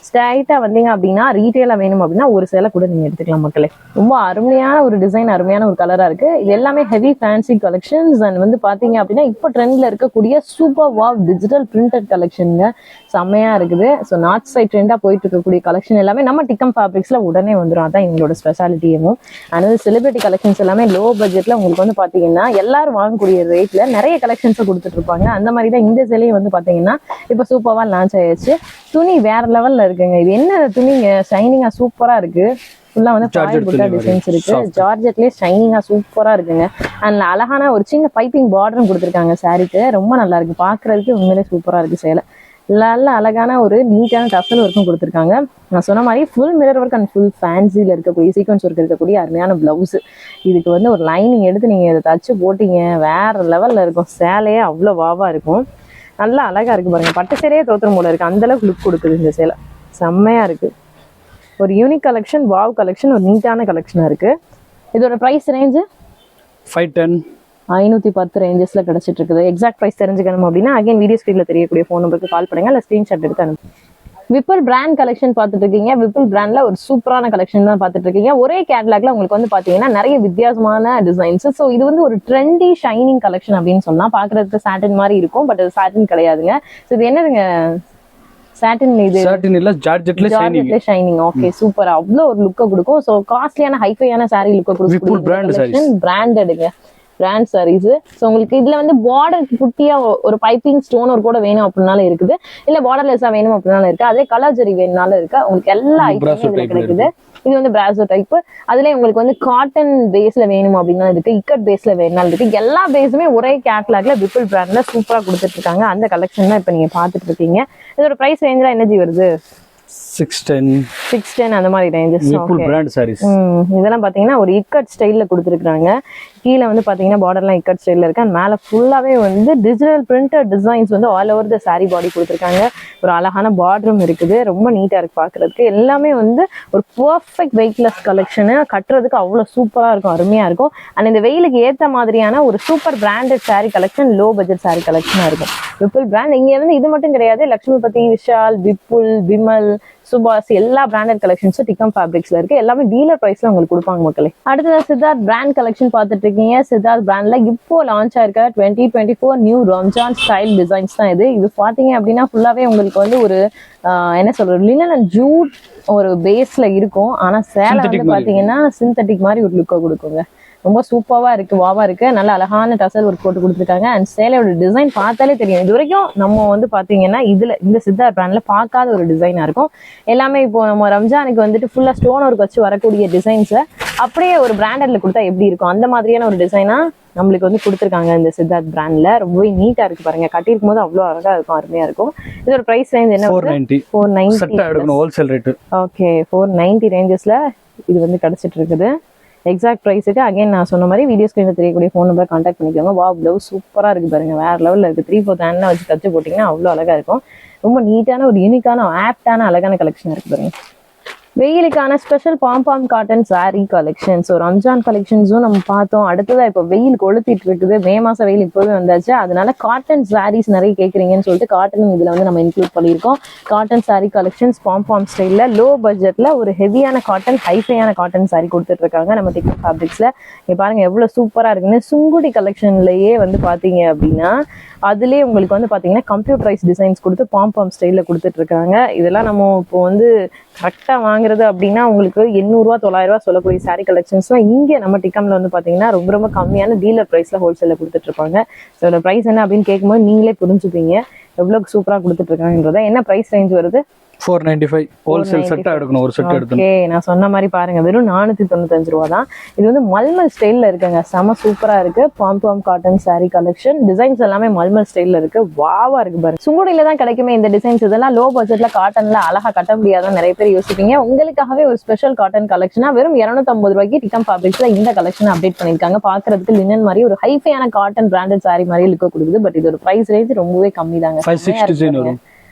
ஸ்ட்ரைட்டா வந்தீங்க அப்படின்னா, ரீட்டெயிலா வேணும் அப்படின்னா ஒரு சேலை கூட நீங்க எடுத்துக்கலாம் மக்களே. ரொம்ப அருமையான ஒரு டிசைன், அருமையான ஒரு கலரா இருக்கு. இது எல்லாமே ஹெவி ஃபேன்சி கலெக்ஷன்ஸ். அண்ட் வந்து பாத்தீங்க அப்படின்னா இப்போ ட்ரெண்ட்ல இருக்கக்கூடிய சூப்பர் வாவ் டிஜிட்டல் பிரிண்டட் கலெக்ஷனுங்க. செம்மையா இருக்குது. ஸோ நார்த் சைட் ட்ரெண்டா போயிட்டு இருக்கக்கூடிய கலெக்ஷன் எல்லாமே நம்ம டிக்கம் ஃபேப்ரிக்ஸ்ல உடனே வந்துடும். அதான் எங்களோட ஸ்பெஷாலிட்டியும். அதாவது செலிபிரிட்டி கலெக்ஷன்ஸ் எல்லாமே லோ பட்ஜெட்ல உங்களுக்கு வந்து பாத்தீங்கன்னா எல்லாரும் வாங்கக்கூடிய ரேட்ல நிறைய கலெக்ஷன்ஸை கொடுத்துட்டு இருப்பாங்க. அந்த மாதிரி தான் இந்த சேலையும் வந்து பாத்தீங்கன்னா இப்போ சூப்பர்வா லான்ச் ஆயிடுச்சு. துணி வேற லெவல்ல இருக்குங்க. இது என்ன துணிங்க, ஷைனிங்கா சூப்பரா இருக்கு. ஃபுல்லா வந்து ஃபாயில் புட்டா டிசைன்ஸ் இருக்கு. ஜார்ஜெட்லயே ஷைனிங்கா சூப்பரா இருக்குங்க. அண்ட் அழகான ஒரு சின்ன பைப்பிங் பார்டரும் கொடுத்துருக்காங்க சாரிக்கு. ரொம்ப நல்லா இருக்கு பாக்குறதுக்கு. உண்மையிலே சூப்பரா இருக்கு சேலை. நல்ல அழகான ஒரு நீட்டான டசல் ஒர்க்கும் கொடுத்துருக்காங்க. நான் சொன்ன மாதிரி full mirror work and full ஃபேன்சில இருக்கக்கூடிய சீக்வன்ஸ் ஒர்க் இருக்கக்கூடிய அருமையான பிளவுஸ். இதுக்கு வந்து ஒரு லைனிங் எடுத்து நீங்க இதை தச்சு போட்டீங்க, வேற லெவல்ல இருக்கும். சேலையே அவ்வளோ வாவா இருக்கும். நல்லா அழகா இருக்கு பாருங்க. பட்டு சேலையே தோத்திரம் போல இருக்கு, அந்த அளவுக்கு லுக் கொடுக்குது இந்த சேலை. செம்மையா இருக்கு. ஒரு யூனிக் கலெக்ஷன், வாவ் கலெக்ஷன், ஒரு நீட்டான கலெக்ஷனா இருக்கு. இதோட பிரைஸ் ரேஞ்ச் 510 510 ரேஞ்சஸ்ல கிடைச்சிட்டு இருக்குது. எக்ஸாக்ட் பிரைஸ் தெரிஞ்சுக்கணும் அப்படின்னா அகைன் வீடியோ ஸ்கிரீன்ல தெரியக்கூடிய ஃபோன் நம்பருக்கு கால் பண்ணுங்க, இல்ல ஸ்கிரீன்ஷாட் எடுத்து அனுப்புங்க. விப்புல் பிராண்ட் கலெக்ஷன் பார்த்துட்டு இருக்கீங்க. விப்புல் பிராண்ட்ல ஒரு சூப்பரான கலெக்ஷன் தான் பார்த்துட்டு இருக்கீங்க. ஒரே கேட்லாக்ல உங்களுக்கு வந்து பாத்தீங்கன்னா நிறைய வித்தியாசமான டிசைன்ஸ். ஸோ இது வந்து ஒரு ட்ரெண்டி ஷைனிங் கலெக்ஷன் அப்படின்னு சொல்லலாம். பாக்குறதுக்கு சாட்டின் மாதிரி இருக்கும், பட் அது சாட்டின் கிடையாதுங்க. ஸோ இது என்னதுங்க, சாட்டின் இது சாட்டின் இல்ல ஜார்ஜெட்ல ஷைனிங். ஓகே சூப்பர், அவ்வளோ ஒரு லுக்க கொடுக்கும். ஸோ காஸ்ட்லியான ஹைஃபையான சாரி லுக்க கொடுக்கும். பிராண்டடுங்க, பிராண்ட் சாரீஸ். ஸோ உங்களுக்கு இதுல வந்து பார்டர் குட்டியா ஒரு பைப்பிங் ஸ்டோன் ஒரு கூட வேணும் அப்படின்னாலும் இருக்குது, இல்ல பார்டர்லெஸ்ஸா வேணும் அப்படின்னாலும் இருக்கு. அதே கலர் ஜெரி வேணும்னாலும் இருக்கு. உங்களுக்கு எல்லா ஐட்டமும் கிடைக்குது. இது வந்து பிராசோ டைப். அதுல உங்களுக்கு வந்து காட்டன் பேஸ்ல வேணும் அப்படின்னா இருக்கு, இக்கட் பேஸ்ல வேணும்னாலும் இருக்கு. எல்லா பேஸுமே ஒரே கேட்லாக்ல விப்புல் பிராண்ட்ல சூப்பரா கொடுத்துட்டு இருக்காங்க. அந்த கலெக்ஷன் தான் இப்ப நீங்க பாத்துட்டு இருக்கீங்க. இதோட பிரைஸ் ரேஞ்ச்ல என்ன வருது? 610 அந்த மாதிரி ரேஞ்சஸ். பிராண்ட் சாரீஸ். இதெல்லாம் பாத்தீங்கன்னா ஒரு இக்கட் ஸ்டைல்ல கொடுத்துருக்காங்க. கீழே வந்து பாத்தீங்கன்னா பார்டர்லாம் இக்கட் ஸ்டைல்ல இருக்கு. அண்ட் மேல ஃபுல்லாவே வந்து டிஜிட்டல் பிரிண்டட் டிசைன்ஸ் வந்து ஆல் ஓவர் த சாரி பாடி கொடுத்துருக்காங்க. ஒரு அழகான பார்டரும் இருக்குது. ரொம்ப நீட்டா இருக்கு பாக்குறதுக்கு. எல்லாமே வந்து ஒரு பெர்ஃபெக்ட் வெயிட்லெஸ் கலெக்ஷனு. கட்டுறதுக்கு அவ்வளவு சூப்பரா இருக்கும், அருமையா இருக்கும். அண்ட் இந்த வெயிலுக்கு ஏத்த மாதிரியான ஒரு super branded saree collection, low budget saree கலெக்ஷனா இருக்கும் விப்புல் பிராண்ட். இங்க இருந்து இது மட்டும் கிடையாது, லட்சுமிபதி, விஷால், விப்புல், விமல், சுபாஷ் எல்லா பிராண்டட் கலெக்ஷன்ஸும் டிக்கம் ஃபேப்ரிக்ஸ்ல இருக்கு. எல்லாமே டீலர் பிரைஸ்ல உங்களுக்கு கொடுப்பாங்க மக்களே. அடுத்தது சித்தார்த் பிராண்ட் கலெக்ஷன் பார்த்துட்டு இருக்கீங்க. சித்தார்த் பிராண்ட்ல இப்போ லான்ச் ஆயிருக்க 2024 நியூ ரம்ஜான் ஸ்டைல் டிசைன்ஸ் தான் இது. இது பாத்தீங்க அப்படின்னா ஃபுல்லாவே உங்களுக்கு வந்து ஒரு என்ன சொல்றது, லினன் அண்ட் ஜூட் ஒரு பேஸ்ல இருக்கும். ஆனா சேலை வந்து பாத்தீங்கன்னா சிந்தட்டிக் மாதிரி ஒரு லுக்கை கொடுக்குங்க. ரொம்ப சூப்பரா இருக்கு, வாவா இருக்கு. நல்ல அழகான டசல் ஒர்க் போட்டு கொடுத்துருக்காங்க. அண்ட் சேலையோட டிசைன் பார்த்தாலே தெரியும். இது வரைக்கும் நம்ம வந்து பாத்தீங்கன்னா இதுல இந்த சித்தார்த் பிராண்ட்ல பார்க்காத ஒரு டிசைனா இருக்கும். எல்லாமே இப்போ நம்ம ரம்ஜானுக்கு வந்துட்டு ஃபுல்லா ஸ்டோன் ஒர்க் வச்சு வரக்கூடிய டிசைன்ஸ் அப்படியே ஒரு பிராண்டட்ல கொடுத்தா எப்படி இருக்கும், அந்த மாதிரியான ஒரு டிசைனா நம்மளுக்கு வந்து கொடுத்துருக்காங்க இந்த சித்தார்த் பிராண்ட்ல. ரொம்பவே நீட்டா இருக்கு பாருங்க. கட்டிருக்கும் போது அவ்வளவு அழகா இருக்கும், அருமையா இருக்கும். இதோட பிரைஸ் ரேஞ்ச் என்ன? 490 ஹோல்சேல் ரேட். ஓகே 490 ரேஞ்சஸ்ல இது வந்து கிடைச்சிட்டு இருக்குது. எக்ஸாக்ட் ப்ரைஸுக்கு அகைன் நான் சொன்ன மாதிரி வீடியோ ஸ்கிரீனில் தெரியக்கூடிய ஃபோன் நம்பர் கான்டாக்ட் பண்ணிக்கோங்க. வா ப்ளவுஸ் சூப்பராக இருக்குது பாருங்க, வேற லெவலில் இருக்குது. 3/4 ஹேண்ட்லாம் வச்சு தச்சு போட்டிங்கன்னா அவ்வளோ அழகாக இருக்கும். ரொம்ப நீட்டான ஒரு யூனிக்கான ஆப்டான அழகான கலெக்ஷன் இருக்குது பாருங்க. வெயிலுக்கான special palm cotton sorry collection. So Ramzan கலெக்ஷன்ஸும் நம்ம பார்த்தோம். அடுத்ததான் இப்போ வெயில் கொளுத்திட்டு இருக்குது. மே மாசம் வெயில் இப்போவே வந்தாச்சு. அதனால காட்டன் சாரீஸ் நிறைய கேட்குறீங்கன்னு சொல்லிட்டு காட்டன் இதுல வந்து நம்ம இன்க்ளூட் பண்ணியிருக்கோம். காட்டன் சாரி கலெக்ஷன்ஸ் பாம் ஸ்டைல்ல லோ பட்ஜெட்ல ஒரு ஹெவியான காட்டன், ஹைஃபையான காட்டன் சாரி கொடுத்துட்டு இருக்காங்க நம்ம டிக்கம் ஃபேப்ரிக்ஸ்ல. இங்க பாருங்க எவ்வளவு சூப்பரா இருக்குன்னு. சுங்குடி கலெக்ஷன்லயே வந்து பாத்தீங்க அப்படின்னா அதுலயே உங்களுக்கு வந்து பாத்தீங்கன்னா கம்ப்யூட்டரைஸ் டிசைன்ஸ் கொடுத்து பாம் ஸ்டைல்ல கொடுத்துட்டு இருக்காங்க. இதெல்லாம் நம்ம இப்போ வந்து கரெக்டா வாங்குறது அப்படின்னா உங்களுக்கு 800 900 சொல்லக்கூடிய சாரி கலெக்ஷன்ஸ்லாம் இங்கே நம்ம டிக்கம்ல வந்து பாத்தீங்கன்னா ரொம்ப ரொம்ப கம்மியான டீலர் பிரைஸ்ல ஹோல்சேல்ல கொடுத்துட்டு இருப்பாங்க. இதோட பிரைஸ் என்ன அப்படின்னு கேட்கும்போது நீங்களே புரிஞ்சுப்பீங்க எவ்வளவு சூப்பரா கொடுத்துட்டு இருக்காங்கன்றத. என்ன பிரைஸ் ரேஞ்ச் வருது? 495 ஹோல்சேல் செட்டா எடுக்கணும், ஒரு செட் எடுக்கணும். ஓகே நான் சொன்ன மாதிரி பாருங்க வெறும் 495 ரூபா தான். இது வந்து மல்மல் ஸ்டைல்ல இருக்குங்க. செம சூப்பரா இருக்கு. Palm cotton sorry collection. Designs எல்லாமே மல்மல் ஸ்டைல்ல இருக்கு. வாவா இருக்கு பாருங்க. சுங்குடியில தான் கிடைக்குமே இந்த டிசைன்ஸ். இதெல்லாம் லோ பட்ஜெட்ல காட்டன்ல அழகா கட்ட முடியாதான் நிறைய பேர் யோசிப்பீங்க. உங்களுக்காகவே ஒரு ஸ்பெஷல் காட்டன் கலெக்ஷனா வெறும் 250 ரூபாய்க்கு டிக்கம் ஃபேப்ரிக்ஸ்ல இந்த கலெக்ஷன் அப்டேட் பண்ணிருக்காங்க. பாக்குறதுக்கு லினன் மாதிரி ஒரு ஹைஃபையான காட்டன் பிராண்டட் சாரி மாதிரி லுக் கொடுக்குது. பட் இதோட பிரைஸ் ரேஞ்ச் ரொம்பவே கம்மி தாங்க.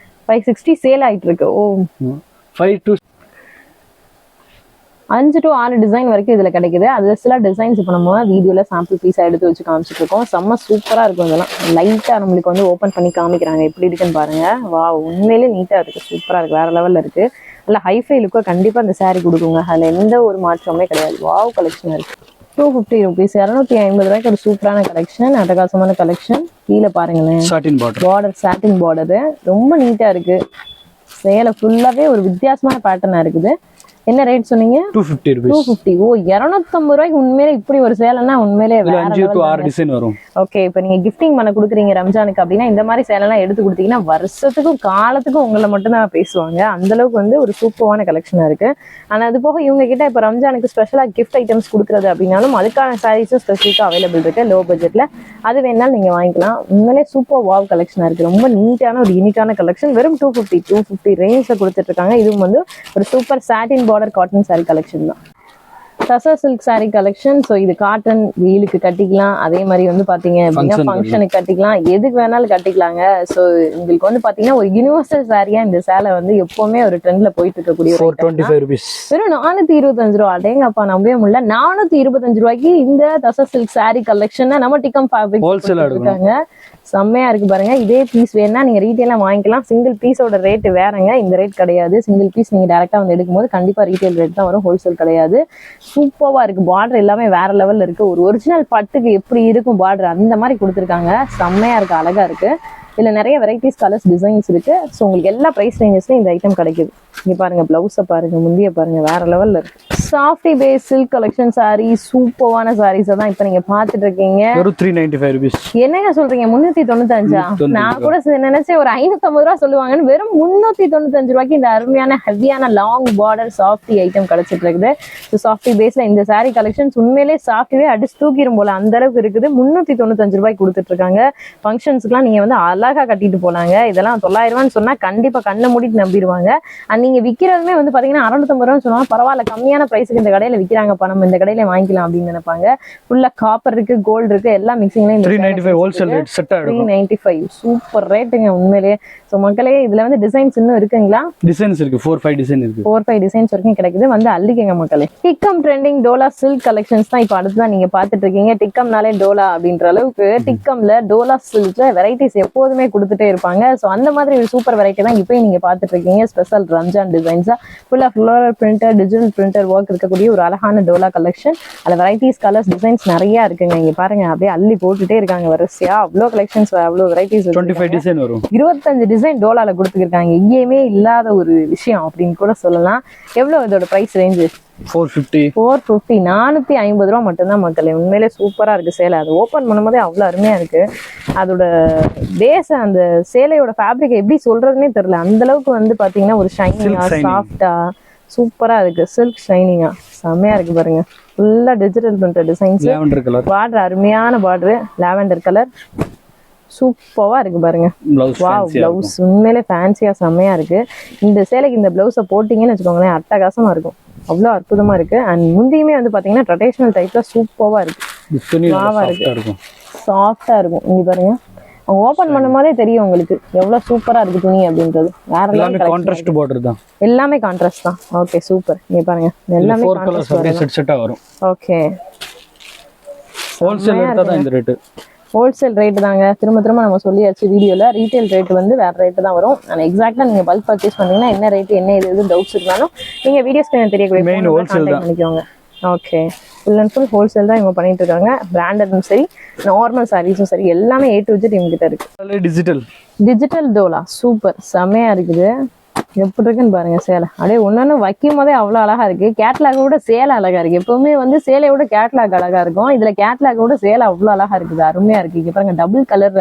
560 சேல் ஆயிட்டு இருக்கு. ஓ 5 to 6 டிசைன் வரைக்கும் இதுல கிடைக்குது. அது சில டிசைன்ஸ் இப்போ நம்ம வீடியோல சாம்பிள் பீஸா எடுத்து வச்சு காமிச்சிட்டு இருக்கோம். செம்ம சூப்பரா இருக்கும். இதெல்லாம் லைட்டா நம்மளுக்கு வந்து ஓபன் பண்ணி காமிக்கிறாங்க எப்படி இருக்குன்னு பாருங்க. வா உண்மையிலே நீட்டா இருக்கு, சூப்பரா இருக்கு, வேற லெவல்ல இருக்கு. நல்ல ஹைஃபை லுக்கா கண்டிப்பா இந்த சாரி கொடுக்குங்க. அதுல எந்த ஒரு மாற்றமே கிடையாது. வாவ் கலெக்ஷன் இருக்கு. 250 rupees 250 ரூபாய்க்கு ஒரு சூப்பரான கலெக்ஷன், அட்டகாசமான கலெக்ஷன். கீழே பாருங்களேன் பார்டர், சாட்டின் பார்டரு ரொம்ப நீட்டா இருக்கு. சேலை ஃபுல்லாவே ஒரு வித்தியாசமான பேட்டர்னா இருக்குது. என்ன ரேட் சொன்னீங்க? 250 rupees. 250. ஓ 250 ரூபாய்க்கு உண்மையிலே இப்படி ஒரு சேலைன்னா உண்மையிலே 5 to 6 டிசைன் வரும். ஓகே இப்போ நீங்க கிஃப்டிங் பண்ண கொடுக்குறீங்க ரம்ஜானுக்கு அப்படின்னா இந்த மாதிரி சேலைலாம் எடுத்து கொடுத்தீங்கன்னா வருஷத்துக்கும் காலத்துக்கும் உங்களை மட்டும் தான் பேசுவாங்க. அந்த அளவுக்கு வந்து ஒரு சூப்பரான கலெக்ஷனா இருக்கு. ஆனா அது போக இவங்க கிட்ட இப்போ ரம்ஜானுக்கு ஸ்பெஷலா கிஃப்ட் ஐட்டம்ஸ் கொடுக்குறது அப்படின்னாலும் அதுக்கான சாரீஸும் ஸ்பெசிஃபிக்கா அவைலபிள் இருக்கு லோ பட்ஜெட்ல. அது வேணாலும் நீங்க வாங்கிக்கலாம். உண்மையிலே சூப்பர் வாவ் கலெக்ஷனா இருக்கு. ரொம்ப நீட்டான ஒரு யூனிக்கான கலெக்ஷன். வெறும் 250 ரேஞ்ச்ல கொடுத்துட்டு இருக்காங்க. இதுவும் வந்து ஒரு super satin border cotton sorry collection தான். Tussar silk saree collection. So இது காட்டன், வெயிலுக்கு கட்டிக்கலாம். அதே மாதிரி வந்து பாத்தீங்க அப்படின்னா ஃபங்க்ஷனுக்கு கட்டிக்கலாம், எதுக்கு வேணாலும் கட்டிக்கலாங்க. ஸோ உங்களுக்கு வந்து பாத்தீங்கன்னா ஒரு யூனிவர்சல் சாரியா இந்த சேலை வந்து எப்பவுமே ஒரு ட்ரெண்ட்ல போயிட்டு இருக்கக்கூடிய 425 rupees. வெறும் 425 ரூபா. அடேங்கப்பா நம்பவே முடியல. 425 ரூபாய்க்கு இந்த டசர் சில்க் saree கலெக்ஷன் நம்ம டிக்கம் ஃபேப்ரிக் ஹோல்சேல் இருக்காங்க. செம்மையா இருக்கு பாருங்க. இதே பீஸ் வேணும்னா நீங்க ரீட்டைலா வாங்கிக்கலாம். சிங்கிள் பீஸோட ரேட் வேறங்க, இந்த ரேட் கிடையாது. சிங்கிள் பீஸ் நீங்க டைரக்டா வந்து எடுக்கும்போது கண்டிப்பா ரீட்டைல் ரேட் தான் வரும், ஹோல்சேல் கிடையாது. சூப்பரா இருக்கு. பார்டர் எல்லாமே வேற லெவல்ல இருக்கு. ஒரு ஒரிஜினல் பட்டுக்கு எப்படி இருக்கும் பார்டர் அந்த மாதிரி கொடுத்துருக்காங்க. செம்மையா இருக்கு, அழகா இருக்கு. இதுல நிறைய வெரைட்டிஸ், கலர்ஸ், டிசைன்ஸ் இருக்கு. ஸோ உங்களுக்கு எல்லா பிரைஸ் ரேஞ்சஸ்லயும் இந்த ஐட்டம் கிடைக்குது. இங்க பாருங்க, பிளவுஸை பாருங்க, முந்திய பாருங்க, வேற லெவல்ல இருக்கு. Softy base silk collection sari, சூப்பரான சாரீஸ் தான் இப்ப நீங்க பாத்துட்டு இருக்கீங்க. வெறும் 395 rupees. என்னங்க சொல்றீங்க? 395? நான் கூட நினைச்சேன் ஒரு 550 ரூபா சொல்லுவாங்கன்னு. வெறும் 395 ரூபாய்க்கு இந்த அருமையான ஹெவியான லாங் பார்டர் சாஃப்டி ஐட்டம் கிடைச்சிட்டு இருக்குது. ஸோ சாஃப்டி பேஸ்ல இந்த சாரி கலெக்ஷன்ஸ் உண்மையிலே சாஃப்டிவே அடிச்சு தூக்கிடும் போல அந்த அளவுக்கு இருக்குது. 395 ரூபாய்க்கு கொடுத்துட்டு இருக்காங்க. ஃபங்க்ஷன்ஸ்க்குலாம் நீங்க வந்து அழகா கட்டிட்டு போனாங்க. இதெல்லாம் 900 ரூபான்னு சொன்னா கண்டிப்பா கண்ணை மூடிட்டு நம்பிடுவாங்க. அண்ட் நீங்க விற்கிறதுமே வந்து பாத்தீங்கன்னா 650 ரூபான்னு சொன்னா பரவாயில்ல, கம்மியான பிரைஸுக்கு இந்த கடையில விற்கிறாங்கப்பா, நம்ம இந்த கடையில வாங்கிக்கலாம் அப்படின்னு நினைப்பாங்க. ஃபுல்லா காப்பர் இருக்கு, கோல்டு இருக்கு, எல்லா மிக்சிங்லயும் 395 ஹோல்சேல் ரேட் செட் ஆகும். 395 சூப்பர் ரேட்டுங்க உண்மையிலே. ஸோ மக்களே இதுல வந்து டிசைன்ஸ் இன்னும் இருக்குங்களா? டிசைன்ஸ் இருக்கு, 4-5 டிசைன் இருக்கு. 4-5 டிசைன்ஸ் வரைக்கும் கிடைக்குது. வந்து அள்ளிக்கங்க மக்களே. Tikkam trending Dola silk collections தான் இப்போ அடுத்துதான் நீங்க பாத்துட்டு இருக்கீங்க. டிக்கம்னாலே டோலா அப்படின்ற அளவுக்கு டிக்கம்ல டோலா சில்க்ல வெரைட்டிஸ் எப்போதுமே கொடுத்துட்டே இருப்பாங்க. ஸோ அந்த மாதிரி ஒரு சூப்பர் வெரைட்டி தான் இப்பயும் நீங்க பாத்துட்டு இருக்கீங்க. ஸ்பெஷல் ரம்ஜான் டிசைன்ஸா ஃபுல்லா floral printer, digital printer work இருக்கக்கூடிய ஒரு அழகான டோலா கலெக்ஷன். அதுல வெரைட்டிஸ், கலர்ஸ், டிசைன்ஸ் நிறைய இருக்குங்க. இங்க பாருங்க, அப்படியே அள்ளி போட்டுட்டே இருக்காங்க வரிசையா. அவ்வளோ கலெக்ஷன்ஸ், அவ்வளோ வெரைட்டிஸ். 25 டிசைன் வரும். 25 டிசைன் டோலால கொடுத்துருக்காங்க. எங்கேயுமே இல்லாத ஒரு விஷயம் அப்படின்னு கூட சொல்லலாம். எவ்வளவு இதோட பிரைஸ் ரேஞ்சு? 450. 450 ரூபா மட்டும்தான் மக்களே. உண்மையிலே சூப்பரா இருக்கு சேலை. அது ஓப்பன் பண்ணும்போதே அவ்வளவு அருமையா இருக்கு. அதோட பேஸ், அந்த சேலையோட ஃபேப்ரிக் எப்படி சொல்றதுன்னே தெரியல. அந்த அளவுக்கு வந்து பாத்தீங்கன்னா ஒரு ஷைனிங்கா, சாஃப்டா, சூப்பரா இருக்கு. சில்க் ஷைனிங்கா செம்மையா இருக்கு பாருங்க. ஃபுல்லா digital printer designs. Lavender colour border அருமையான பார்டர், லாவெண்டர் கலர் சூப்பரா இருக்கு பாருங்க. வாவ், பிளவுஸ் உண்மையிலே ஃபேன்சியா செம்மையா இருக்கு. இந்த சேலைக்கு இந்த பிளவுஸை போட்டீங்கன்னு வச்சுக்கோங்களேன், அட்டகாசமா இருக்கும். அவ்வளோ அற்புதமா இருக்கு. அண்ட் முந்தியுமே வந்து பாத்தீங்கன்னா ட்ரெடிஷனல் டைப்ல சூப்பரா இருக்கு. வாவா இருக்கு, சாஃப்டா இருக்கும். இங்க பாருங்க, அவங்க ஓபன் பண்ணும் போதே தெரியும் உங்களுக்கு எவ்வளவு சூப்பரா இருக்கு துணி அப்படின்றது. வேற எல்லாமே கான்ட்ராஸ்ட் பார்டர் தான். எல்லாமே கான்ட்ராஸ்ட் தான். Okay super. இங்க பாருங்க, எல்லாமே 4 கலர்ஸ் அப்படியே செட் செட்டா வரும். ஓகே, ஹோல்சேல் எடுத்தா தான் இந்த ரேட். ஹோல்சேல் ரேட் தாங்க. திரும்ப திரும்ப நம்ம சொல்லியாச்சு வீடியோல. ரீட்டைல் ரேட் வந்து வேற ரேட்டு தான் வரும். ஆனால் எக்ஸாக்டா நீங்க பல்க் பர்ச்சேஸ் பண்ணீங்கன்னா என்ன ரேட், என்ன இது டவுட்ஸ் இருந்தாலும் நீங்க வீடியோ ஸ்கிரீன் தெரியக்கூடிய மெயின் ஹோல்சேல் தான் பண்ணிக்கோங்க. Okay, full and full wholesale தான் இவங்க பண்ணிட்டு இருக்காங்க. பிராண்டடும் சரி, நார்மல் சாரீஸும் சரி, எல்லாமே A to Z இவங்க கிட்ட இருக்கு. டிஜிட்டல் டோலா சூப்பர், செமையா இருக்குது. எப்படி இருக்குன்னு பாருங்க சேலை. அப்படியே ஒன்னொன்னு வைக்கும் போதே அவ்வளவு அழகா இருக்கு. கேட்லாகோட சேலை அழகா இருக்கு. எப்பவுமே வந்து சேலையோட கேட்லாக் அழகா இருக்கும். இதுல கேட்லாகோட சேலை அவ்வளவு அழகா இருக்குது, அருமையா இருக்கு. இங்க பாருங்க, டபுள் கலர்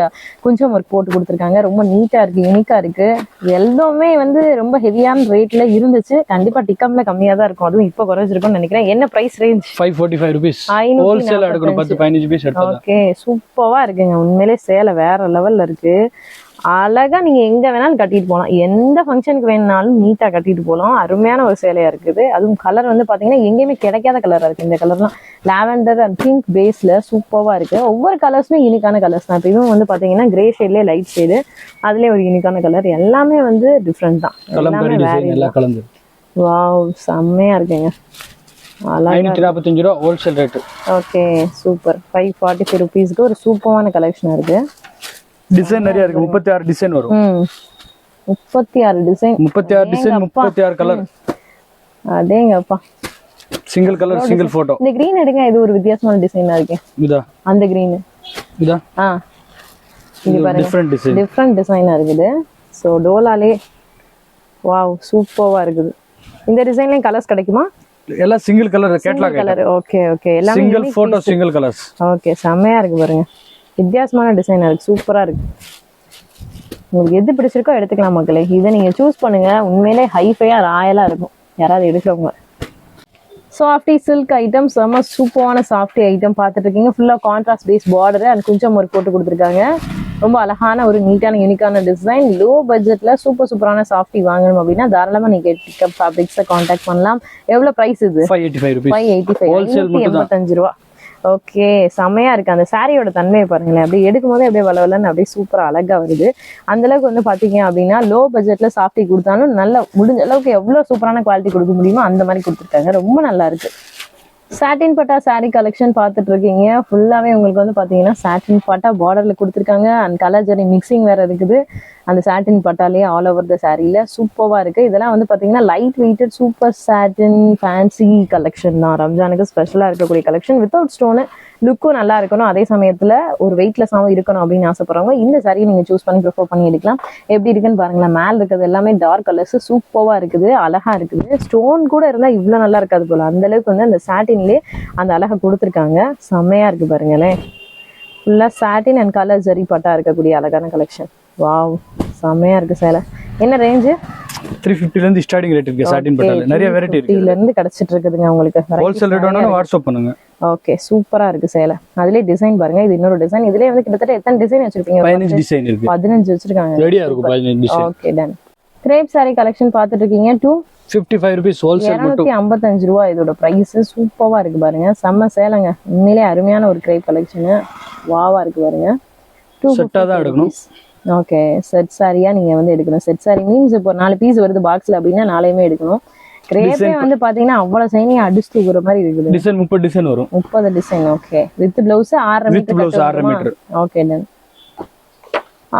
கொஞ்சம் ஒர்க் போட்டு கொடுத்துருக்காங்க. ரொம்ப நீட்டா இருக்கு, யூனிக்கா இருக்கு. எல்லாமே வந்து ரொம்ப ஹெவியான ரேட்ல இருந்துச்சு. கண்டிப்பா டிக்கம்ல கம்மியா தான் இருக்கும். அதுவும் இப்ப குறைஞ்சிருக்கும்னு நினைக்கிறேன். என்ன பிரைஸ் ரேஞ்ச்? 545 rupees. ஹோல்சேல் எடுக்கணும், 10-15 பீஸ் எடுத்தா. ஓகே, சூப்பரா இருக்குங்க. உண்மையிலே சேலை வேற லெவல்ல இருக்கு. அழகா நீங்க எங்க வேணாலும் கட்டிட்டு போகலாம். எந்த ஃபங்க்ஷனுக்கு வேணும்னாலும் நீட்டா கட்டிட்டு போகலாம். அருமையான ஒரு சேலையா இருக்குது. அதுவும் கலர் வந்து பாத்தீங்கன்னா எங்கேயுமே கிடைக்காத கலரா இருக்கு. இந்த கலர்லாம் லாவெண்டர் அண்ட் பிங்க் பேஸ்ல சூப்பரா இருக்கு. ஒவ்வொரு கலர்ஸுமே யூனிக்கான கலர்ஸ் தான். இப்போ இதுவும் வந்து பாத்தீங்கன்னா கிரே ஷேட்லயே லைட் ஷேடு, அதுலயே ஒரு யூனிக்கான கலர். எல்லாமே வந்து டிஃப்ரெண்ட் தான். எல்லாமே வேற. வாவ், செம்மையா இருக்குங்க. 545 ரூபா ஹோல்சேல் ரேட். Okay super. 545 ருபீஸ்க்கு ஒரு சூப்பரான கலெக்ஷன் இருக்கு. டிசைன் நிறைய இருக்கு. 36 டிசைன் வரும். 36 டிசைன், 36 டிசைன், 36 கலர். அடேங்கப்பா. Single colour, single photo. இந்த கிரீன் எடுங்க, இது ஒரு வித்தியாசமான டிசைனா இருக்கு. இதா அந்த கிரீன் இதா இங்க பாருங்க, டிஃபரண்ட் டிசைனா இருக்குது. சோ டோலாலே வாவ் சூப்பரா இருக்குது. இந்த டிசைன்லயும் கலர்ஸ் கிடைக்குமா? எல்லாம் single colour catalogue colour. Okay okay, எல்லாம் single photo, single colours. Okay, செமையா இருக்கு பாருங்க. வித்தியாசமான டிசைனா இருக்கு, சூப்பரா இருக்கு. உங்களுக்கு எது பிடிச்சிருக்கோ எடுத்துக்கலாம் மக்களே. இதை நீங்க சூஸ் பண்ணுங்க. உண்மையிலே ஹைஃபையா ராயலா இருக்கும் யாராவது எடுக்கிறவங்க. சாஃப்டி சில்க் ஐட்டம், செம்ம சூப்பரான சாஃப்டி ஐட்டம் பார்த்துட்டு இருக்கீங்க. ஃபுல்லா கான்ட்ராஸ்ட் பேஸ் பார்டர் அண்ட் கொஞ்சம் ஒர்க் போட்டு கொடுத்துருக்காங்க. ரொம்ப அழகான ஒரு நீட்டான யூனிக்கான டிசைன். லோ பட்ஜெட்ல சூப்பரான சாஃப்டி வாங்கணும் அப்படின்னா தாராளமா நீங்க டிக்கப் ஃபேப்ரிக்ஸை காண்டாக்ட் பண்ணலாம். எவ்வளவு பிரைஸ் இது? 585 rupees. 585 ரூபா. ஓகே, செமையா இருக்கு. அந்த சாரியோட தன்மையை பாருங்களேன், அப்படியே எடுக்கும் போதே அப்படியே வளவலன்னு அப்படியே சூப்பரா அழகா வருது. அந்த அளவுக்கு வந்து பாத்தீங்க அப்படின்னா லோ பட்ஜெட்ல சாஃப்டி கொடுத்தாலும் நல்ல முடிஞ்ச அளவுக்கு எவ்வளவு சூப்பரான குவாலிட்டி கொடுக்க முடியுமோ அந்த மாதிரி கொடுத்துருக்காங்க. ரொம்ப நல்லா இருக்கு. சாட்டின் பட்டா சாரி கலெக்ஷன் பார்த்துட்டு இருக்கீங்க. ஃபுல்லாவே உங்களுக்கு வந்து பாத்தீங்கன்னா சாட்டின் பட்டா பார்டர்ல கொடுத்துருக்காங்க. அண்ட் கலர் ஜரி மிக்சிங் வேற இருக்குது அந்த சாட்டின் பட்டாலேயே ஆல் ஓவர் த சாரியில. சூப்பரா இருக்கு. இதெல்லாம் வந்து பாத்தீங்கன்னா லைட் வெயிட்டட் சூப்பர் சாட்டின் ஃபேன்சி கலெக்ஷன் தான். ரம்ஜானுக்கு ஸ்பெஷலா இருக்கக்கூடிய கலெக்ஷன். வித்தவுட் ஸ்டோனு, லுக்கும் நல்லா இருக்கணும், அதே சமயத்துல ஒரு வெயிட்லெஸ்ஸாகவும் இருக்கணும் அப்படின்னு ஆசைப்படுறவங்க இந்த சாரியை நீங்க சூஸ் பண்ணி ப்ரிஃபர் பண்ணி எடுக்கலாம். எப்படி இருக்குன்னு பாருங்களேன். மேல இருக்கிறது எல்லாமே டார்க் கலர்ஸ் சூப்பரா இருக்குது, அழகா இருக்குது. ஸ்டோன் கூட இருந்தா இவ்வளவு நல்லா இருக்காது போல, அந்த அளவுக்கு வந்து அந்த சாட்டின்லயே அந்த அழகை கொடுத்துருக்காங்க. செம்மையா இருக்கு பாருங்களேன். ஃபுல்லா சாட்டின் அண்ட் கலர் ஜரி பட்டா இருக்கக்கூடிய அழகான கலெக்ஷன். வாவ், செம்மையா இருக்கு சேலை. என்ன ரேஞ்சு? 350 ல இருந்து ஸ்டார்டிங் ரேட் இருக்கு. சாட்டின் பட்டால நிறைய வெரைட்டி இருக்கு. 350 ல இருந்து கிடைச்சிட்டு இருக்குதுங்க உங்களுக்கு. ஹோல்சேல் ரேட் வேணா வாட்ஸ்அப் பண்ணுங்க. ஓகே, சூப்பரா இருக்கு சேலை. அதுலயே டிசைன் பாருங்க. இது இன்னொரு டிசைன். இதுலயே வந்து கிட்டத்தட்ட எத்தனை டிசைன் வச்சிருக்கீங்க? 15 டிசைன் இருக்கு. 15 வச்சிருக்காங்க. ரெடியா இருக்கும் 15 design. Okay, done. Crepe sari collection பார்த்துட்டு இருக்கீங்க. 255 rupees ஹோல்சேல் மட்டும். 255 ரூபா இதோட பிரைஸ். சூப்பரா இருக்கு பாருங்க. செம்ம சேலைங்க. உண்மையிலே அருமையான ஒரு கிரேப் கலெக்ஷன். வாவா இருக்கு பாருங்க. செட்டா தான் எடுக்கணும். ஓகே, செட் சாரியா நீங்க வந்து எடுக்கணும். செட் சாரி மீன்ஸ் இப்போ 4 பீஸ் வருது பாக்ஸ்ல அப்படின்னா 4மே எடுக்கணும். கிரேப்பே வந்து பாத்தீங்கன்னா அவ்வளவு சைனிங் அடிச்சு தூக்குற மாதிரி இருக்குது. டிசைன் 30 டிசைன் வரும். 30 design. Okay, with blouse 6 metre. Okay, done.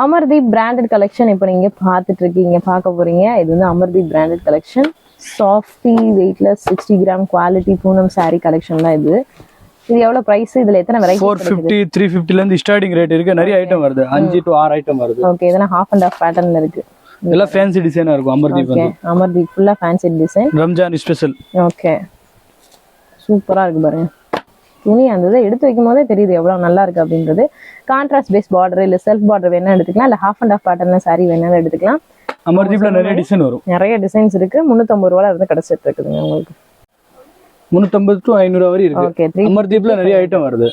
Amardeep branded collection இப்போ நீங்க பார்த்துட்டு இருக்கீங்க, பார்க்க போறீங்க. இது வந்து Amardeep branded collection. Softy weightless 60 gram quality Poonam sari collection தான் இது. இது எவ்வளவு பிரைஸ்? இதுல எத்தனை வெரைட்டி? 450 350 ல இருந்து ஸ்டார்டிங் ரேட் இருக்கு. நிறைய ஐட்டம் வருது. 5 to 6 ஐட்டம் வருது. ஓகே, இதெல்லாம் ஹாஃப் அண்ட் ஹாஃப் பேட்டர்ன்ல இருக்கு. எல்லாம் ஃபேன்சி டிசைனா இருக்கும். அமர்தீப் வந்து அமர்தீப் ஃபுல்லா fancy design. Ramzan special. Okay, சூப்பரா இருக்கு பாருங்க. துணி அந்த எடுத்து வைக்கும் போதே தெரியுது எவ்வளவு நல்லா இருக்கு அப்படின்றது. கான்ட்ராஸ்ட் பேஸ் பார்டர் இல்ல செல்ஃப் பார்டர் வேணா எடுத்துக்கலாம், இல்ல ஹாஃப் அண்ட் ஹாஃப் பேட்டர்ன்ல சாரி வேணாலும் எடுத்துக்கலாம். அமர்தீப்ல நிறைய டிசைன் வரும். நிறைய டிசைன்ஸ் இருக்கு. 350 ரூபாயில இருந்து கிடைச்சிட்டு இருக்குதுங்க உங்களுக்கு. 350 to 500 வரை இருக்கு. ஓகே, அமர்தீப்ல நிறைய ஐட்டம் வருது.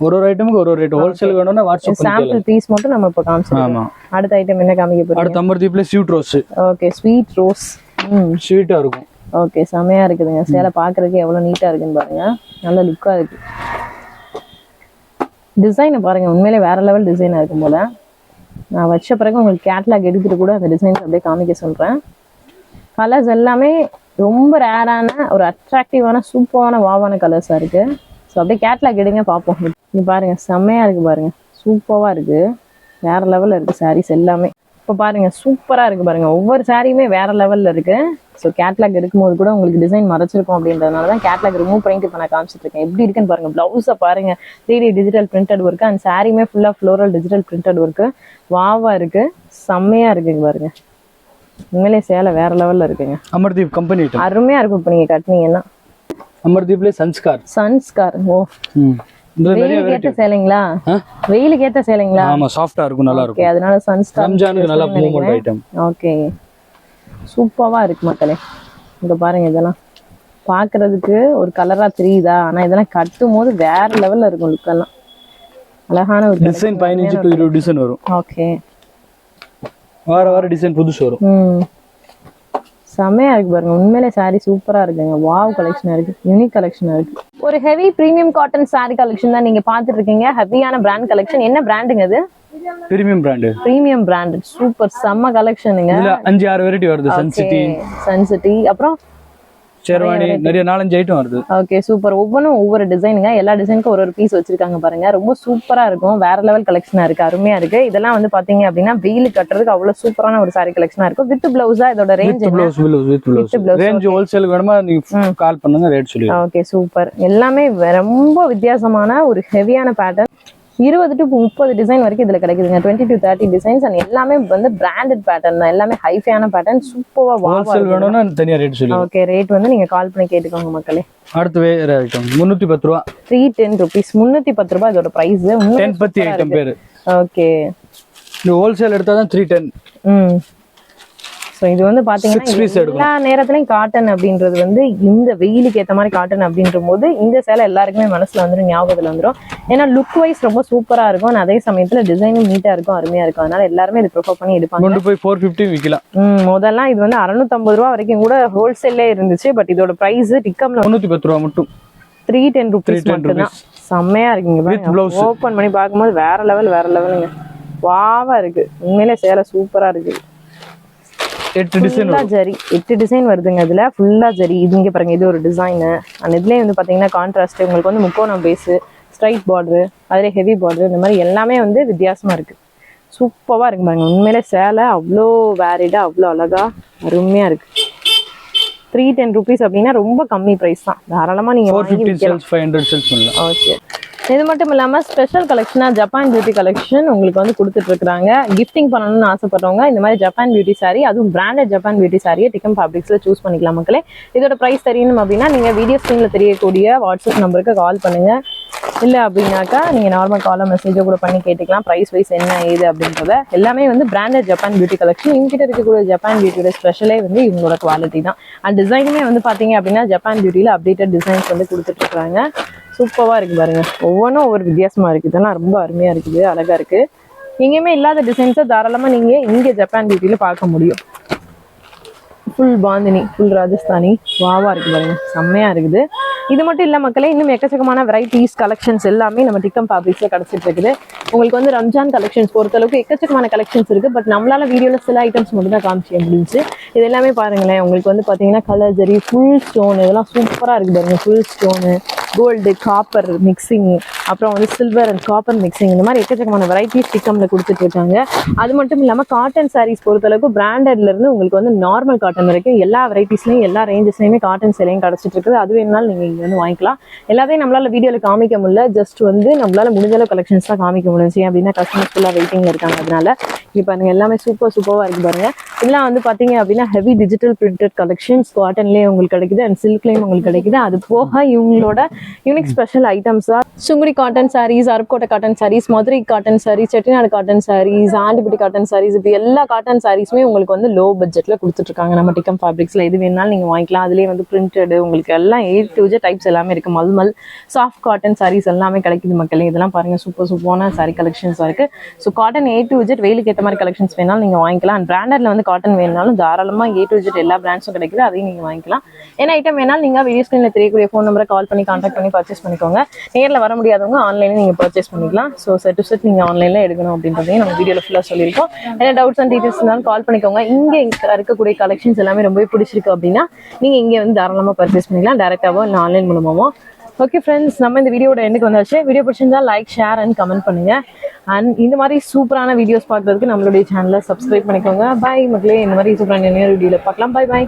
ஒரு ஐட்டமுக்கு ஒரு ரேட். ஹோல்சேல் வேணும்னா வாட்ஸ்அப் பண்ணுங்க. சாம்பிள் பீஸ் மட்டும் நம்ம இப்ப காமிச்சிரோம். ஆமா, அடுத்த ஐட்டம் என்ன காமிக்க போறீங்க? அடுத்த அமர்தீப்ல sweet rose. Okay, sweet rose. ஸ்வீட்டா இருக்கும். ஓகே, செமையா இருக்குதுங்க. சேலை பாக்குறதுக்கு எவ்வளவு நீட்டா இருக்குன்னு பாருங்க. நல்ல லுக்கா இருக்கு. டிசைனை பாருங்க, உண்மையிலே வேற லெவல் டிசைனா இருக்கும் போல. நான் வச்ச பிறகு உங்களுக்கு கேட்லாக் எடுத்துட்டு கூட அந்த டிசைன்ஸ் அப்படியே காமிக்க சொல்றேன். கலர்ஸ் எல்லாமே ரொம்ப ரேரான ஒரு அட்ராக்டிவான சூப்பரான வாவான கலர்ஸா இருக்கு. ஸோ அப்படியே கேட்லாக் எடுங்க பார்ப்போம். நீ பாருங்க, செம்மையா இருக்கு பாருங்க. சூப்பரா இருக்கு, வேற லெவல்ல இருக்கு சாரீஸ் எல்லாமே. இப்போ பாருங்க, சூப்பரா இருக்கு பாருங்க. ஒவ்வொரு சாரியுமே வேற லெவல்ல இருக்கு. ஸோ கேட்லாக் எடுக்கும்போது கூட உங்களுக்கு டிசைன் மறைச்சிருக்கும் அப்படின்றதுனால தான் கேட்லாக் ரிமூவ் பண்ணிட்டு இப்போ நான் காமிச்சிட்டு இருக்கேன். எப்படி இருக்குன்னு பாருங்க. பிளவுஸை பாருங்க, 3D digital printed work. And சாரியுமே ஃபுல்லா ஃப்ளோரல் டிஜிட்டல் பிரிண்டட் ஒர்க்கு. வாவா இருக்கு, செம்மையா இருக்குங்க பாருங்க. உண்மையிலே சேலை வேற லெவல்ல இருக்குங்க. அமர்தீப் கம்பெனி ஐட்டம் அருமையா இருக்கும். இப்போ நீங்க கட்டினீங்கன்னா அமர்தீப்ல சன்ஸ்கார். சன்ஸ்கார். ஓ, வெயிலுக்கு ஏத்த சேலைங்களா? வெயிலுக்கு ஏத்த சேலைங்களா? ஆமா, சாஃப்ட்டா இருக்கும், நல்லா இருக்கும். ஓகே, அதனால சன்ஸ்கார். ரம்ஜானுக்கு நல்ல மூவ்மெண்ட் ஐட்டம். ஓகே, சூப்பரா இருக்கு மக்களே. இங்க பாருங்க, இதெல்லாம் பாக்குறதுக்கு ஒரு கலரா தெரியுதா? ஆனா இதெல்லாம் கட்டும் போது வேற லெவல்ல இருக்கும் லுக் எல்லாம். அழகான ஒரு டிசைன் 15 to 20 டிசைன் வரும். ஓகே, வார டிசைன் புதுசு வரும். செமையா இருக்கு பாருங்க. உண்மையிலே சாரி சூப்பரா இருக்குங்க. வாவ் கலெக்ஷனா இருக்கு, யூனிக் கலெக்ஷனா இருக்கு. ஒரு heavy premium cotton sorry collection தான் நீங்க பாத்துட்டு இருக்கீங்க. ஹெவியான பிராண்ட் கலெக்ஷன். என்ன பிராண்டுங்க அது? Premium brand. Premium brand. Super, செம்ம கலெக்ஷனுங்க. இதுல 5-6 வெரைட்டி வருது. சன்சிட்டி, அப்புறம் ஷெர்வானி, நிறைய 4-5 ஐட்டம் வருது. Okay, super. ஒவ்வொன்றும் ஒவ்வொரு டிசைனுங்க. எல்லா டிசைனுக்கும் ஒரு பீஸ் வச்சிருக்காங்க பாருங்க. ரொம்ப சூப்பரா இருக்கும், வேற லெவல் கலெக்ஷனா இருக்கு, அருமையா இருக்கு. இதெல்லாம் வந்து பாத்தீங்க அப்படின்னா வெயில் கட்டுறதுக்கு அவ்வளவு சூப்பரான ஒரு சாரி கலெக்ஷனா இருக்கும். வித் பிளவுஸா இதோட ரேஞ்ச் ரேஞ்ச் ஹோல்சேல் வேணுமா நீங்க கால் பண்ணுங்க, ரேட் சொல்லி. Okay, super. எல்லாமே ரொம்ப வித்தியாசமான ஒரு ஹெவியான பேட்டர்ன். 20 to 30 டிசைன் வரைக்கும் இதுல கிடைக்குதுங்க. 20 to 30 டிசைன்ஸ். அண்ட் எல்லாமே வந்து பிராண்டட் பேட்டர்ன் தான். எல்லாமே ஹைஃபையான பேட்டர்ன். சூப்பரா ஹோல்சேல் வேணும்னா தனியா ரேட் சொல்லி. ஓகே, ரேட் வந்து நீங்க கால் பண்ணி கேட்டுக்கோங்க மக்களே. அடுத்து வேற ஐட்டம் 310 ரூபாய். 310 ரூபீஸ். 310 ரூபாய் இதோட பிரைஸ். 10 பத்தி ஐட்டம் பேரு. ஓகே, இந்த ஹோல்சேல் எடுத்தா தான் 310. ஸோ இது வந்து பாத்தீங்கன்னா 6 piece எல்லா நேரத்துலயும் காட்டன் அப்படின்றது வந்து இந்த வெயிலுக்கு ஏற்ற மாதிரி காட்டன் அப்படின்ற போது இந்த சேலை எல்லாருக்குமே மனசுல வந்துடும், ஞாபகத்துல வந்துடும். ஏன்னா லுக் வைஸ் ரொம்ப சூப்பரா இருக்கும், அதே சமயத்துல டிசைனும் நீட்டா இருக்கும், அருமையா இருக்கும். அதனால எல்லாருமே இது ப்ரிஃபர் பண்ணி எடுப்பாங்க. கொண்டு போய் 450 விக்கலாம். முதல்ல இது வந்து 650 ரூபா வரைக்கும் கூட ஹோல்சேல்லே இருந்துச்சு. பட் இதோட பிரைஸ் டிக்கம்ல 310 ரூபா மட்டும், 310 rupees மட்டும்தான். செம்மையா இருக்குங்க, ஓபன் பண்ணி பார்க்கும்போது வேற லெவலுங்க, வாவா இருக்கு. உண்மையிலே சேலை சூப்பரா இருக்கு. 8 டிசைன் வருதுங்க இதுல, ஃபுல்லா ஜரி. இது இங்க பாருங்க, இது ஒரு டிசைன். அந்த இதுலயே வந்து பாத்தீங்கன்னா கான்ட்ராஸ்ட் உங்களுக்கு வந்து முக்கோணம் பேஸ், ஸ்ட்ரைட் பார்டர், அதுல ஹெவி பார்டர், இந்த மாதிரி எல்லாமே வந்து வித்தியாசமா இருக்கு. சூப்பரா இருக்கு பாருங்க. உண்மையிலே சேலை அவ்வளோ வேரிடா, அவ்வளோ அழகா அருமையா இருக்கு. 310 rupees அப்படின்னா ரொம்ப கம்மி பிரைஸ் தான். தாராளமா நீங்க 450 சேல்ஸ் 500 சேல்ஸ் பண்ணலாம். ஓகே. இது மட்டும் இல்லாம ஸ்பெஷல் கலெக்ஷனா ஜப்பான் பியூட்டி கலெக்ஷன் உங்களுக்கு வந்து கொடுத்துட்டு இருக்காங்க. கிஃப்டிங் பண்ணணும்னு ஆசைப்படுறவங்க இந்த மாதிரி ஜப்பான் பியூட்டி சாரி, அதுவும் பிராண்டட் ஜப்பான் பியூட்டி சாரியை டிக்கம் ஃபேப்ரிக்ஸ்ல சூஸ் பண்ணிக்கலாம் மக்களே. இதோட பிரைஸ் தெரியணும் அப்படின்னா நீங்க வீடியோ ஸ்கிரீன்ல தெரியக்கூடிய வாட்ஸ்அப் நம்பருக்கு கால் பண்ணுங்க. இல்ல அப்படின்னாக்கா நீங்க நார்மல் காலோ மெசேஜோ கூட பண்ணி கேட்டுக்கலாம், பிரைஸ் வைஸ் என்ன ஏது அப்படின்றத. எல்லாமே வந்து பிராண்டட் ஜப்பான் பியூட்டி கலெக்ஷன். இவங்கிட்ட இருக்கக்கூடிய ஜப்பான் பியூட்டியோட ஸ்பெஷலே வந்து இவங்களோட குவாலிட்டி தான். அண்ட் டிசைனுமே வந்து பாத்தீங்க அப்படின்னா ஜப்பான் பியூட்டியில அப்டேட்டட் டிசைன்ஸ் வந்து கொடுத்துட்டு இருக்காங்க. சூப்பரா இருக்கு பாருங்க, ஒவ்வொன்றும் ஒவ்வொரு வித்தியாசமா இருக்கு. இதெல்லாம் ரொம்ப அருமையா இருக்குது, அழகா இருக்கு. எங்கேயுமே இல்லாத டிசைன்ஸை தாராளமா நீங்க இங்க ஜப்பான் பியூட்டியில பார்க்க முடியும். ஃபுல் பாந்தினி, ஃபுல் ராஜஸ்தானி, வாவா இருக்கு பாருங்க, செம்மையா இருக்குது. இது மட்டும் இல்ல மக்களே, இன்னும் எக்கச்சக்கமான வெரைட்டிஸ் கலெக்ஷன்ஸ் எல்லாமே நம்ம டிக்கம் ஃபேப்ரிக்ஸ்ல கிடைச்சிட்டு இருக்குது. உங்களுக்கு வந்து ரம்ஜான் கலெக்ஷன்ஸ் பொறுத்தளவுக்கு எக்கச்சக்கமான கலெக்ஷன்ஸ் இருக்கு. பட் நம்மளால வீடியோல சில ஐட்டம்ஸ் மட்டும் தான் காமிச்சிக்க முடிஞ்சு. இது எல்லாமே பாருங்களேன், உங்களுக்கு வந்து பாத்தீங்கன்னா கலர் ஜரி, ஃபுல் ஸ்டோன், இதெல்லாம் சூப்பரா இருக்கு பாருங்க. Full stone, gold, copper mixing, அப்புறம் வந்து சில்வர் அண்ட் காப்பர் மிக்சிங், இந்த மாதிரி எக்கச்சக்கமான வெரைட்டிஸ் டிக்கம்ல கொடுத்துட்டு இருக்காங்க. அது மட்டும் இல்லாம காட்டன் சாரீஸ் பொறுத்தளவுக்கு பிராண்டட்ல இருந்து உங்களுக்கு வந்து நார்மல் காட்டன் வரைக்கும் எல்லா வெரைட்டிஸ்லயும் எல்லா ரேஞ்சஸ்லயுமே காட்டன் சேலையும் கிடைச்சிட்டு இருக்குது. அது வேணாலும் நீங்க இங்க வந்து வாங்கிக்கலாம். எல்லாத்தையும் நம்மளால வீடியோல காமிக்க முடியல, ஜஸ்ட் வந்து நம்மளால முடிஞ்ச அளவு கலெக்ஷன்ஸ் தான் காமிக்க முடியும் அப்படின்னா கஸ்டமர்ஸ் ஃபுல்லா வெயிட்டிங்ல இருக்காங்க. அதனால இப்ப பாருங்க, எல்லாமே சூப்பரா இருக்கு பாருங்க. இதெல்லாம் வந்து பாத்தீங்க அப்படின்னா ஹெவி டிஜிட்டல் பிரிண்டட் கலெக்ஷன்ஸ் காட்டன்லயே உங்களுக்கு கிடைக்குது அண்ட் சில்க்லயும் உங்களுக்கு கிடைக்குது. அது போக இவங்களோட யூனிக் ஸ்பெஷல் ஐட்டம்ஸா Sungudi cotton sarees, Aruppukottai cotton sarees, Madurai cotton sarees, Chettinad cotton sarees, Andipatti cotton sarees, இப்படி எல்லா காட்டன் சாரீஸுமே உங்களுக்கு வந்து லோ பட்ஜெட்ல கொடுத்துட்டு இருக்காங்க நம்ம டிக்கம் ஃபேப்ரிக்ஸ்ல. எது வேணாலும் நீங்க வாங்கிக்கலாம். அதுலயே வந்து பிரிண்டட் உங்களுக்கு எல்லாம் A to Z டைப்ஸ் எல்லாமே இருக்கு. மல்மல் சாஃப்ட் காட்டன் சாரீஸ் எல்லாமே கிடைக்குது மக்களே. இதெல்லாம் பாருங்க, சூப்பரான சாரி கலெக்ஷன்ஸ் இருக்கு. So cotton A to Z வெயிலுக்கு ஏற்ற மாதிரி கலெக்ஷன்ஸ் வேணாலும் நீங்க வாங்கிக்கலாம். அண்ட் பிராண்டட்ல வந்து காட்டன் வேணாலும் தாராளமா A to Z எல்லா பிராண்ட்ஸும் கிடைக்குது, அதையும் நீங்க வாங்கிக்கலாம். என்ன ஐட்டம் வேணாலும் நீங்க வீடியோ ஸ்கிரீன்ல தெரியக்கூடிய ஃபோன் நம்பரை கால் பண்ணி கான்டாக்ட் பண்ணி பர்ச்சேஸ் பண்ணிக்கோங்க. நேர்ல வர முடியாதவங்க ஆன்லைன்ல நீங்க பர்ச்சேஸ் பண்ணிக்கலாம். ஸோ செட் டு செட் நீங்க ஆன்லைன்ல எடுக்கணும் அப்படின்றதையும் நம்ம வீடியோல ஃபுல்லா சொல்லியிருக்கோம். என்ன டவுட்ஸ் அண்ட் டீடைல்ஸ் இருந்தாலும் கால் பண்ணிக்கோங்க. இங்க இருக்கக்கூடிய கலெக்ஷன்ஸ் எல்லாமே ரொம்பவே பிடிச்சிருக்கு அப்படின்னா நீங்க இங்க வந்து தாராளமா பர்ச்சேஸ் பண்ணிக்கலாம், டைரக்டாவோ இல்லை ஆன்லைன் மூலமாவோ. ஓகே ஃப்ரெண்ட்ஸ், நம்ம இந்த வீடியோட எண்டுக்கு வந்தாச்சு. வீடியோ பிடிச்சிருந்தா லைக், ஷேர் அண்ட் கமெண்ட் பண்ணுங்க. அண்ட் இந்த மாதிரி சூப்பரான வீடியோஸ் பார்க்கறதுக்கு நம்மளுடைய சேனலை சப்ஸ்கிரைப் பண்ணிக்கோங்க. பாய் மக்களே, இந்த மாதிரி சூப்பரான வீடியோல பார்க்கலாம். பாய்.